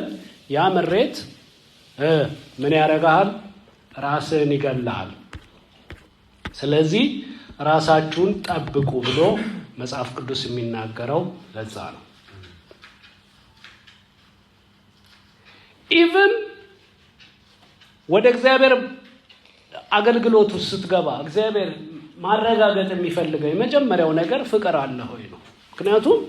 ያ ምሬት ምን ያደርግሃል? ራስህን ይገልሃል። ስለዚህ ራሳችሁን ጠብቁ ብሎ መጽሐፍ ቅዱስ የሚናገረው ለዛ ነው። ኢቭን ወደ እግዚአብሔር አገልግሎቱ ስትገባ እግዚአብሔር ማረጋገጥ የሚፈልገው የመጀመሪያው ነገር ፍቅር አለ ሆይ ነው። ምክንያቱም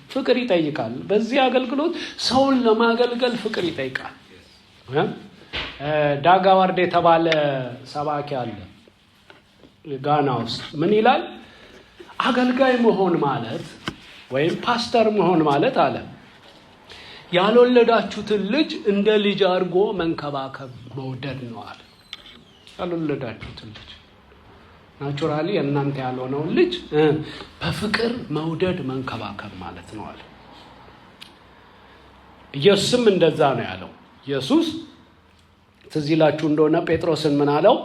ፍቅር ይጠይቃል። በዚህ አገልግሎት ሰውን ለማገልገል ፍቅር ይጠይቃል። ዳጋ ዋርድ የተባለ ሰባኪ አለ ጋና ውስጥ። ምን ይላል? አገልጋይ መሆን ማለት ወይም ፓስተር መሆን ማለት አለ ያልወለዳችሁትን ልጅ እንደ ልጅ አድርጎ መንከባከብ መውደድ ነው አለ። ያልወለዳችሁትን ልጅ ናቹራሊ እናንተ ያልሆነውን ልጅ በፍቅር መውደድ መንከባከብ ማለት ነው አለ። ኢየሱስም እንደዛ ነው ያለው። ኢየሱስ ትዝ ይላችሁ እንደሆነ ጴጥሮስን ምን አለው?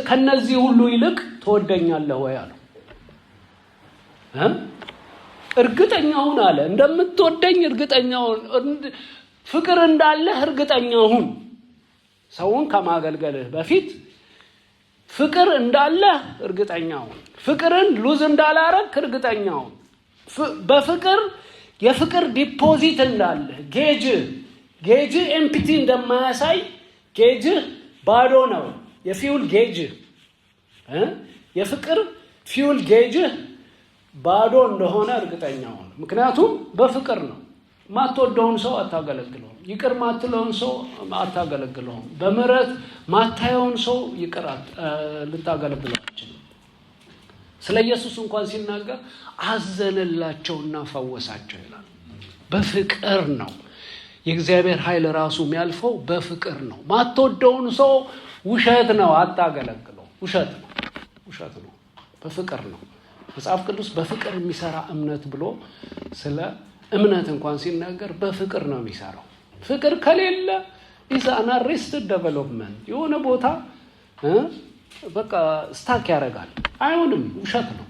ከነዚህ ሁሉ ይልቅ ትወደኛለህ ወይ አለው። እርግጠኛ ሁን አለ። እንደምትወደኝ እርግጠኛ ሁን፣ ፍቅር እንዳለህ እርግጠኛ ሁን። ሰውን ከማገልገልህ በፊት ፍቅር እንዳለህ እርግጠኛ ሁን። ፍቅርን ሉዝ እንዳላረክ እርግጠኛ ሁን። በፍቅር የፍቅር ዲፖዚት እንዳለህ ጌጅ ኤምፕቲ እንደማያሳይ ጌጅ ባዶ ነው። የፊውል ጌጅ የፍቅር ፊውል ጌጅ ባዶ እንደሆነ እርግጠኛ ሁን። ምክንያቱም በፍቅር ነው። ማትወደውን ሰው አታገለግለውም። ይቅር ማትለውን ሰው አታገለግለውም። በምህረት ማታየውን ሰው ይቅር ልታገለግለው አትችልም። ስለ ኢየሱስ እንኳን ሲናገር አዘነላቸውና ፈወሳቸው ይላል። በፍቅር ነው። የእግዚአብሔር ኃይል ራሱ የሚያልፈው በፍቅር ነው። ማትወደውን ሰው ውሸት ነው አታገለግለው። ውሸት ነው። በፍቅር ነው። መጽሐፍ ቅዱስ በፍቅር የሚሰራ እምነት ብሎ ስለ እምነት እንኳን ሲናገር በፍቅር ነው የሚሰራው። ፍቅር ከሌለ ኢዝ አን አሬስትድ ዴቨሎፕመንት፣ የሆነ ቦታ በቃ ስታክ ያደርጋል። አይሆንም፣ ውሸት ነው።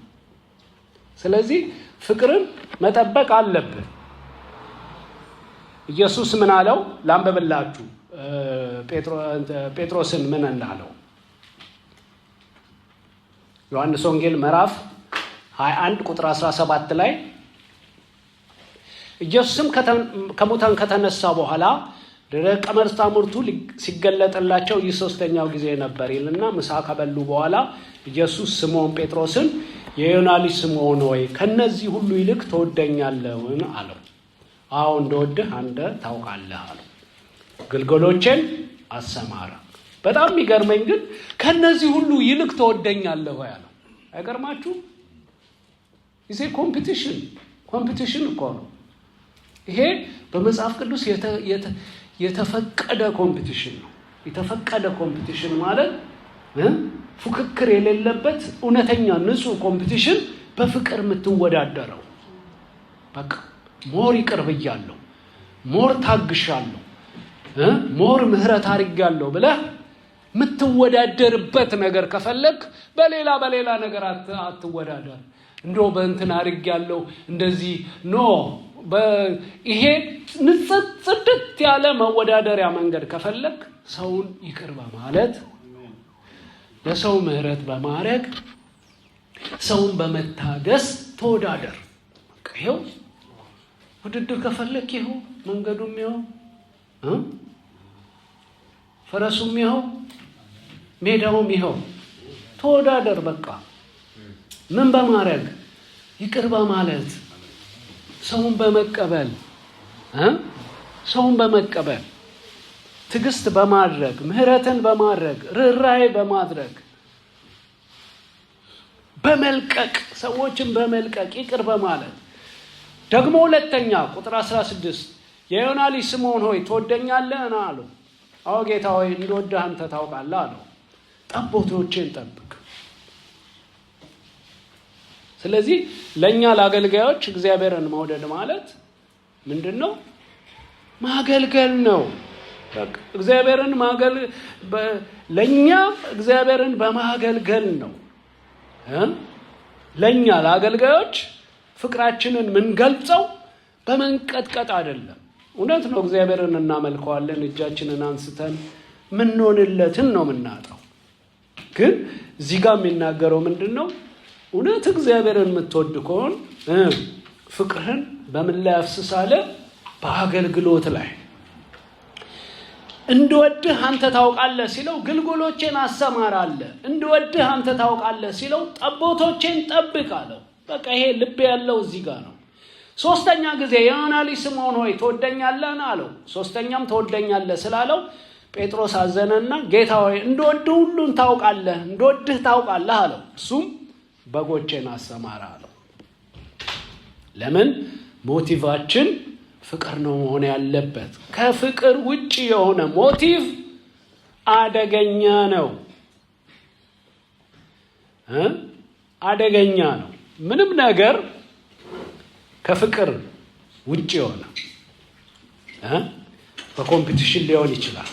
ስለዚህ ፍቅርን መጠበቅ አለብን። ኢየሱስ ምን አለው? ላንብብላችሁ ጴጥሮስን ምን እንዳለው። ዮሐንስ ወንጌል ምዕራፍ 21 ቁጥር 17 ላይ ኢየሱስም ከሙታን ከተነሳ በኋላ ደቀ መዛሙርቱ ሲገለጥላቸው ይህ ሦስተኛው ጊዜ ነበር ይልና ምሳ ከበሉ በኋላ ኢየሱስ ስምዖን ጴጥሮስን የዮና ልጅ ስምዖን ሆይ ከነዚህ ሁሉ ይልቅ ትወደኛለህን አለው። አዎ እንደወድህ አንተ ታውቃለህ አለው። ግልገሎቼን አሰማራ። በጣም የሚገርመኝ ግን ከነዚህ ሁሉ ይልቅ ትወደኛለህ ወይ አለው። አይገርማችሁ? ይሄ ኮምፒቲሽን እኮ ነው። ይሄ በመጽሐፍ ቅዱስ የተፈቀደ ኮምፒቲሽን ነው። የተፈቀደ ኮምፒቲሽን ማለት ፉክክር የሌለበት እውነተኛ ንጹህ ኮምፒቲሽን፣ በፍቅር የምትወዳደረው። በቃ ሞር ይቅር ብያለሁ፣ ሞር ታግሻለሁ፣ ሞር ምህረት አድርጋለሁ ብለህ የምትወዳደርበት ነገር ከፈለግ በሌላ ነገር አትወዳደር። እንደው በእንትን አድርጋለሁ እንደዚህ ኖ። ይሄ ጽድት ያለ መወዳደሪያ መንገድ ከፈለግ ሰውን ይቅር በማለት ለሰው ምህረት በማድረግ ሰውን በመታገስ ተወዳደር። ይኸው ውድድር ከፈለግ ይኸው መንገዱም ይኸው ፈረሱም ይኸው ሜዳውም ይኸው ተወዳደር። በቃ ምን በማድረግ ይቅር በማለት ሰውን በመቀበል ትዕግስት በማድረግ ምህረትን በማድረግ ርኅራኄ በማድረግ በመልቀቅ ሰዎችን በመልቀቅ ይቅር በማለት ደግሞ ሁለተኛ ቁጥር 16 የዮና ልጅ ስምዖን ሆይ ትወደኛለህ አለው። አዎ ጌታ ሆይ እንደወድህ አንተ ታውቃለህ አለው። ጠቦቶቼን ጠብቅ። ስለዚህ ለእኛ ለአገልጋዮች እግዚአብሔርን መውደድ ማለት ምንድን ነው? ማገልገል ነው። እግዚአብሔርን ለእኛ እግዚአብሔርን በማገልገል ነው። ለእኛ ለአገልጋዮች ፍቅራችንን ምንገልጸው በመንቀጥቀጥ አይደለም። እውነት ነው፣ እግዚአብሔርን እናመልከዋለን፣ እጃችንን አንስተን ምንሆንለትን ነው የምናጣው። ግን እዚህ ጋር የሚናገረው ምንድን ነው? እውነት እግዚአብሔርን የምትወድ ከሆን ፍቅርህን በምን ላይ አፍስሳለ? በአገልግሎት ላይ። እንድወድህ አንተ ታውቃለህ ሲለው ግልገሎቼን አሰማራለህ። እንድወድህ አንተ ታውቃለህ ሲለው ጠቦቶቼን ጠብቅ አለው። በቃ ይሄ ልብ ያለው እዚህ ጋር ነው። ሶስተኛ ጊዜ የዮና ልጅ ስምዖን ሆይ ትወደኛለህ አለው። ሶስተኛም ትወደኛለህ ስላለው ጴጥሮስ አዘነና ጌታ ሆይ እንደወድህ ሁሉን ታውቃለህ፣ እንደወድህ ታውቃለህ አለው። እሱም በጎቼን አሰማራ አለው። ለምን? ሞቲቫችን ፍቅር ነው መሆን ያለበት። ከፍቅር ውጭ የሆነ ሞቲቭ አደገኛ ነው፣ አደገኛ ነው። ምንም ነገር ከፍቅር ውጭ የሆነ በኮምፒቲሽን ሊሆን ይችላል።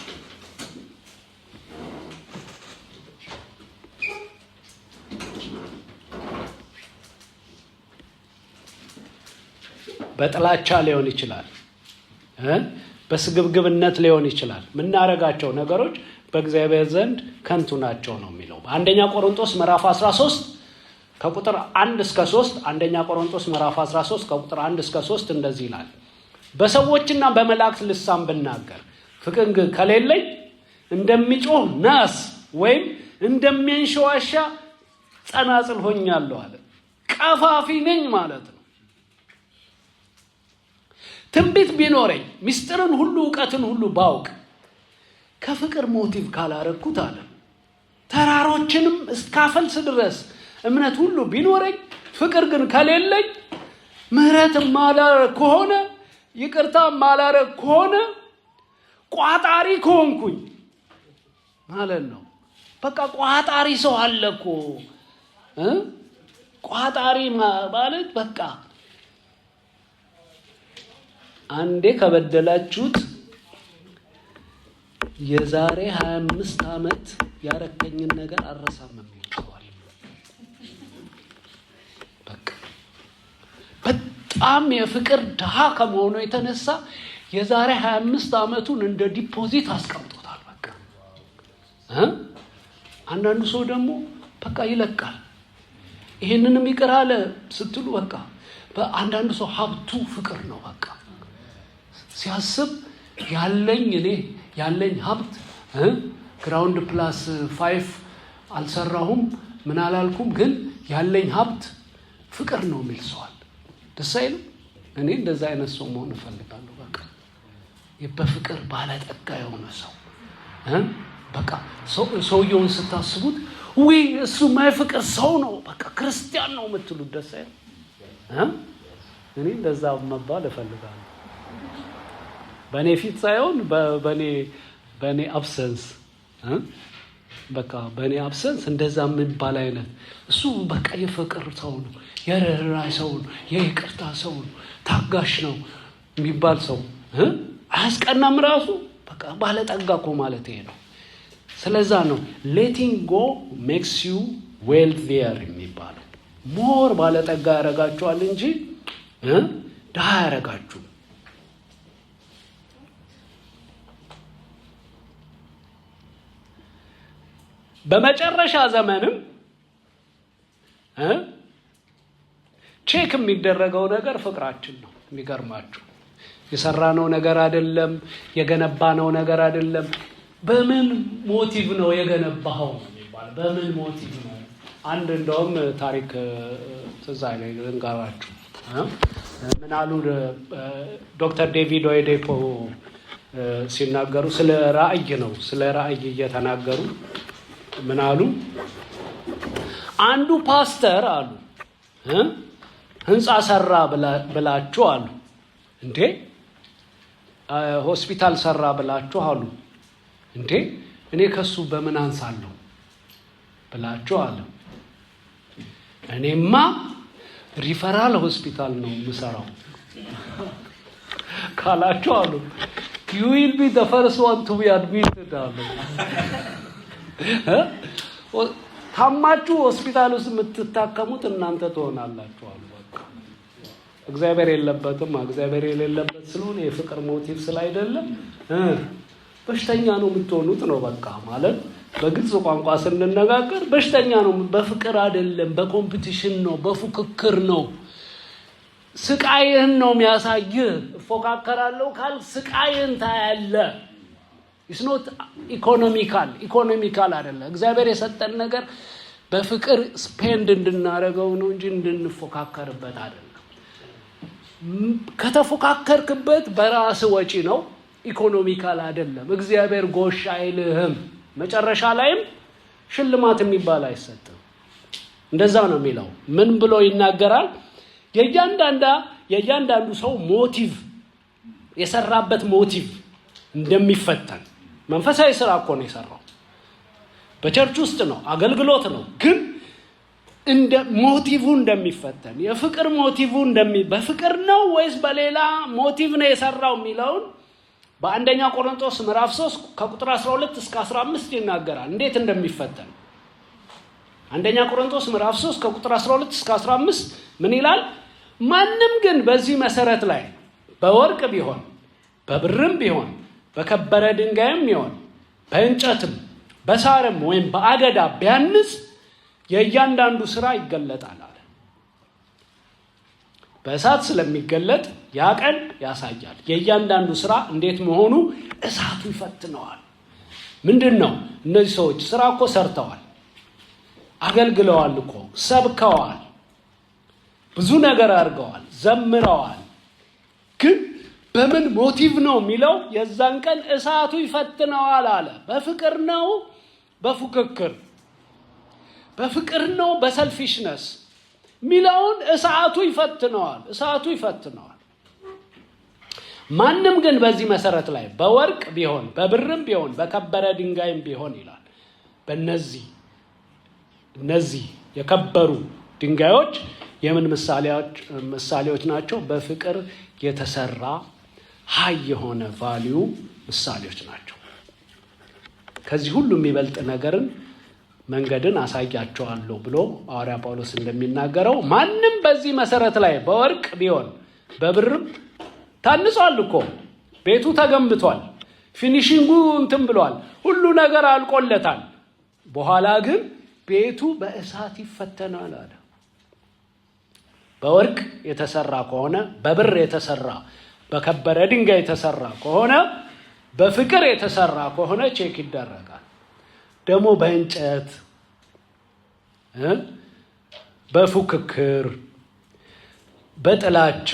በጥላቻ ሊሆን ይችላል፣ በስግብግብነት ሊሆን ይችላል። የምናደርጋቸው ነገሮች በእግዚአብሔር ዘንድ ከንቱ ናቸው ነው የሚለው። አንደኛ ቆሮንቶስ ምዕራፍ 13 ከቁጥር 1 እስከ 3 አንደኛ ቆሮንቶስ ምዕራፍ 13 ከቁጥር 1 እስከ 3 እንደዚህ ይላል። በሰዎችና በመላእክት ልሳን ብናገር ፍቅር ግን ከሌለኝ እንደሚጮህ ናስ ወይም እንደሚንሸዋሻ ጸናጽል ሆኛለሁ አለ። ቀፋፊ ነኝ ማለት ነው። ትንቢት ቢኖረኝ ምስጢርን ሁሉ እውቀትን ሁሉ ባውቅ ከፍቅር ሞቲቭ ካላረኩት አለ ተራሮችንም እስካፈልስ ድረስ እምነት ሁሉ ቢኖረኝ ፍቅር ግን ከሌለኝ ምህረት ማላረግ ከሆነ ይቅርታ ማላረግ ከሆነ ቋጣሪ ከሆንኩኝ ማለት ነው። በቃ ቋጣሪ ሰው አለ እኮ ቋጣሪ ማለት በቃ አንዴ ከበደላችሁት የዛሬ 25 ዓመት ያረከኝን ነገር አረሳም የሚባል በቃ በጣም የፍቅር ድሃ ከመሆኑ የተነሳ የዛሬ 25 ዓመቱን እንደ ዲፖዚት አስቀምጦታል። በቃ አንዳንዱ ሰው ደግሞ በቃ ይለቃል። ይሄንንም ይቅር አለ ስትሉ በቃ በአንዳንዱ ሰው ሀብቱ ፍቅር ነው። በቃ ሲያስብ ያለኝ ሀብት ግራውንድ ፕላስ 5 አልሰራሁም ምን አላልኩም፣ ግን ያለኝ ሀብት ፍቅር ነው የሚል ሰዋል። ደስ አይልም? እኔ እንደዛ አይነት ሰው መሆን እፈልጋለሁ። በቃ በፍቅር ባለጠጋ የሆነ ሰው በቃ ሰውየውን ስታስቡት ወይ እሱ ማይፍቅር ሰው ነው በቃ ክርስቲያን ነው የምትሉት ደስ አይልም? እኔ እንደዛ መባል እፈልጋለሁ። በእኔ ፊት ሳይሆን በእኔ አብሰንስ በቃ በእኔ አብሰንስ እንደዛ የሚባል አይነት እሱ በቃ የፍቅር ሰው ነው፣ የርህራሄ ሰው ነው፣ የይቅርታ ሰው ነው፣ ታጋሽ ነው የሚባል ሰው አያስቀናም ራሱ። በቃ ባለጠጋ እኮ ማለት ይሄ ነው። ስለዛ ነው ሌቲንግ ጎ ሜክስ ዩ ዌልዚየር የሚባለው። ሞር ባለጠጋ ያደርጋችኋል እንጂ ድሃ ያደርጋችሁ። በመጨረሻ ዘመንም ቼክ የሚደረገው ነገር ፍቅራችን ነው። የሚገርማችሁ የሰራነው ነገር አይደለም፣ የገነባነው ነገር አይደለም። በምን ሞቲቭ ነው የገነባኸው የሚባል በምን ሞቲቭ ነው? አንድ እንደውም ታሪክ ትዝ አለኝ ልንገራችሁ። ምን አሉ ዶክተር ዴቪድ ኦየዴፖ ሲናገሩ ስለ ራእይ እየተናገሩ ምን አሉ? አንዱ ፓስተር አሉ ህንፃ ሰራ ብላችሁ አሉ እንዴ ሆስፒታል ሰራ ብላችሁ አሉ እንዴ እኔ ከሱ በምን አንሳለሁ ብላችሁ አለ። እኔማ ሪፈራል ሆስፒታል ነው የምሰራው ካላችሁ አሉ you will be the first one to be admitted አሉ። ታማችሁ ሆስፒታል ውስጥ የምትታከሙት እናንተ ትሆናላችሁ አሉ። በቃ እግዚአብሔር የለበትም። እግዚአብሔር የሌለበት ስለሆነ የፍቅር ሞቲቭ ስላይደለም በሽተኛ ነው የምትሆኑት ነው በቃ ማለት። በግልጽ ቋንቋ ስንነጋገር በሽተኛ ነው፣ በፍቅር አይደለም፣ በኮምፒቲሽን ነው፣ በፉክክር ነው። ስቃይህን ነው የሚያሳይህ። እፎካከራለሁ ካል ስቃይህን ታያለህ። it's not ኢኮኖሚካል አይደለም። እግዚአብሔር የሰጠን ነገር በፍቅር ስፔንድ እንድናረገው ነው እንጂ እንድንፎካከርበት አይደለም። ከተፎካከርክበት በራስ ወጪ ነው፣ ኢኮኖሚካል አይደለም። እግዚአብሔር ጎሽ አይልህም። መጨረሻ ላይም ሽልማት የሚባል አይሰጥም። እንደዛ ነው የሚለው። ምን ብሎ ይናገራል? የእያንዳንዱ ሰው ሞቲቭ የሰራበት ሞቲቭ እንደሚፈተን። መንፈሳዊ ስራ እኮ ነው የሰራው፣ በቸርች ውስጥ ነው፣ አገልግሎት ነው። ግን እንደ ሞቲቭ እንደሚፈተን የፍቅር ሞቲቭ በፍቅር ነው ወይስ በሌላ ሞቲቭ ነው የሰራው የሚለውን በአንደኛ ቆሮንቶስ ምዕራፍ 3 ከቁጥር 12 እስከ 15 ይናገራል እንዴት እንደሚፈተን። አንደኛ ቆሮንቶስ ምዕራፍ 3 ከቁጥር 12 እስከ 15 ምን ይላል? ማንም ግን በዚህ መሰረት ላይ በወርቅ ቢሆን በብርም ቢሆን በከበረ ድንጋይም ቢሆን በእንጨትም በሳርም ወይም በአገዳ ቢያንጽ የእያንዳንዱ ስራ ይገለጣል አለ። በእሳት ስለሚገለጥ ያ ቀን ያሳያል። የእያንዳንዱ ስራ እንዴት መሆኑ እሳቱ ይፈትነዋል። ምንድን ነው? እነዚህ ሰዎች ስራ እኮ ሰርተዋል፣ አገልግለዋል እኮ፣ ሰብከዋል፣ ብዙ ነገር አድርገዋል፣ ዘምረዋል። ግን በምን ሞቲቭ ነው የሚለው የዛን ቀን እሳቱ ይፈትነዋል አለ። በፍቅር ነው? በፉክክር? በፍቅር ነው? በሰልፊሽነስ ሚለውን እሳቱ ይፈትነዋል። እሳቱ ይፈትነዋል። ማንም ግን በዚህ መሰረት ላይ በወርቅ ቢሆን በብርም ቢሆን በከበረ ድንጋይም ቢሆን ይላል። እነዚህ የከበሩ ድንጋዮች የምን ምሳሌዎች ናቸው? በፍቅር የተሰራ ሀይ የሆነ ቫልዩ ምሳሌዎች ናቸው። ከዚህ ሁሉ የሚበልጥ መንገድን አሳያቸዋለሁ ብሎ ሐዋርያ ጳውሎስ እንደሚናገረው ማንም በዚህ መሰረት ላይ በወርቅ ቢሆን በብርም ታንጿል እኮ፣ ቤቱ ተገንብቷል፣ ፊኒሺንጉ እንትን ብሏል፣ ሁሉ ነገር አልቆለታል። በኋላ ግን ቤቱ በእሳት ይፈተናል አለ። በወርቅ የተሰራ ከሆነ በብር የተሰራ በከበረ ድንጋይ የተሰራ ከሆነ በፍቅር የተሰራ ከሆነ ቼክ ይደረጋል። ደግሞ በእንጨት በፉክክር በጥላቻ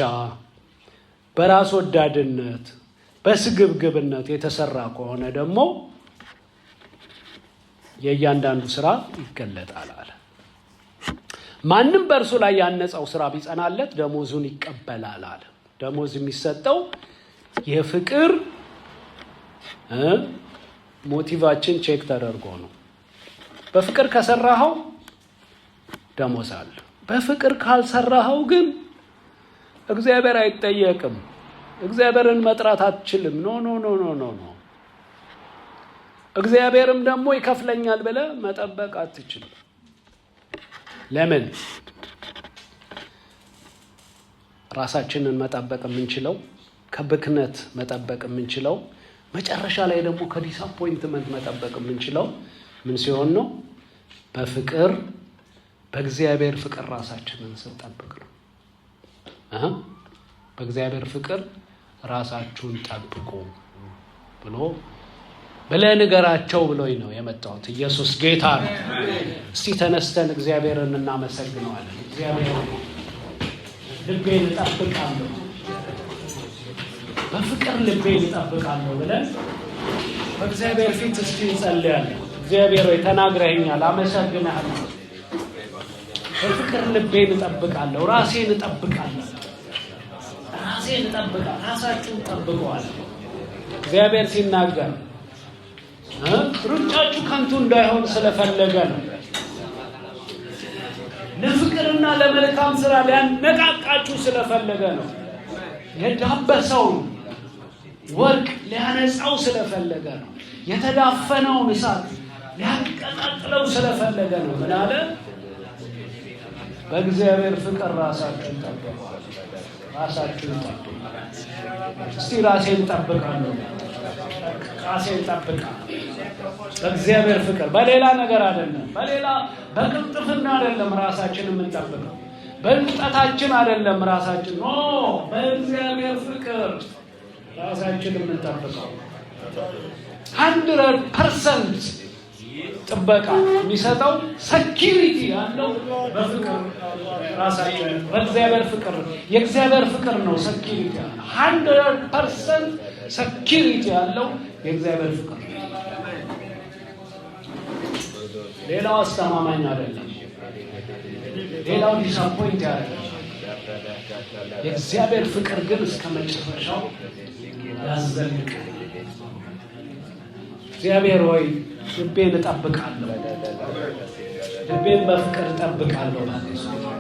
በራስ ወዳድነት በስግብግብነት የተሰራ ከሆነ ደግሞ የእያንዳንዱ ስራ ይገለጣል አለ። ማንም በእርሱ ላይ ያነጸው ስራ ቢጸናለት ደሞዙን ይቀበላል አለ። ደሞዝ የሚሰጠው የፍቅር ሞቲቫችን ቼክ ተደርጎ ነው። በፍቅር ከሰራኸው ደሞዝ አለ። በፍቅር ካልሰራኸው ግን እግዚአብሔር አይጠየቅም። እግዚአብሔርን መጥራት አትችልም። ኖ ኖ ኖ ኖ ኖ ኖ። እግዚአብሔርም ደግሞ ይከፍለኛል ብለህ መጠበቅ አትችልም። ለምን? ራሳችንን መጠበቅ የምንችለው ከብክነት መጠበቅ የምንችለው መጨረሻ ላይ ደግሞ ከዲስአፖይንትመንት መጠበቅ የምንችለው ምን ሲሆን ነው? በፍቅር በእግዚአብሔር ፍቅር ራሳችንን ስንጠብቅ ነው። በእግዚአብሔር ፍቅር ራሳችሁን ጠብቁ ብለህ ንገራቸው ብሎኝ ነው የመጣሁት። ኢየሱስ ጌታ ነው። እስቲ ተነስተን እግዚአብሔርን እናመሰግነዋለን። እግዚአብሔር ልቤን እጠብቃለሁ፣ በፍቅር ልቤን እጠብቃለሁ ብለን በእግዚአብሔር ፊት እስቲ እንጸልያለን። እግዚአብሔር ሆይ ተናግረኸኛል፣ አመሰግንሃለሁ። በፍቅር ልቤን እጠብቃለሁ፣ ራሴን እጠብቃለሁ። ራሳችሁን ጠብቀዋል። እግዚአብሔር ሲናገር ሩጫችሁ ከንቱ እንዳይሆን ስለፈለገ ነው። ለፍቅርና ለመልካም ስራ ሊያነቃቃችሁ ስለፈለገ ነው። የዳበሰውን ወርቅ ሊያነጻው ስለፈለገ ነው። የተዳፈነውን እሳት ሊያቀጣጥለው ስለፈለገ ነው። ምን አለ? በእግዚአብሔር ፍቅር ራሳችሁን ጠብቁ። ራሳችሁን ጠብቁ። እስቲ ራሴን ጠብቃለሁ፣ ራሴን ጠብቃለሁ በእግዚአብሔር ፍቅር፣ በሌላ ነገር አይደለም፣ በቅልጥፍና አይደለም ራሳችንን የምንጠብቀው፣ በእውቀታችን አይደለም ራሳችን፣ በእግዚአብሔር ፍቅር ራሳችንን የምንጠብቀው። 100% ጥበቃ የሚሰጠው ሴኪሪቲ ያለው በፍቅር ራሳችን በእግዚአብሔር ፍቅር፣ የእግዚአብሔር ፍቅር ነው ሴኪሪቲ ያለው። 100% ሴኪሪቲ ያለው የእግዚአብሔር ፍቅር። ሌላው አስተማማኝ አይደለም፣ ሌላው ዲስአፖይንት ያደርጋል። የእግዚአብሔር ፍቅር ግን እስከ መጨረሻው ያዘልቃል። እግዚአብሔር ሆይ ልቤን እጠብቃለሁ፣ ልቤን በፍቅር እጠብቃለሁ ማለት ነው።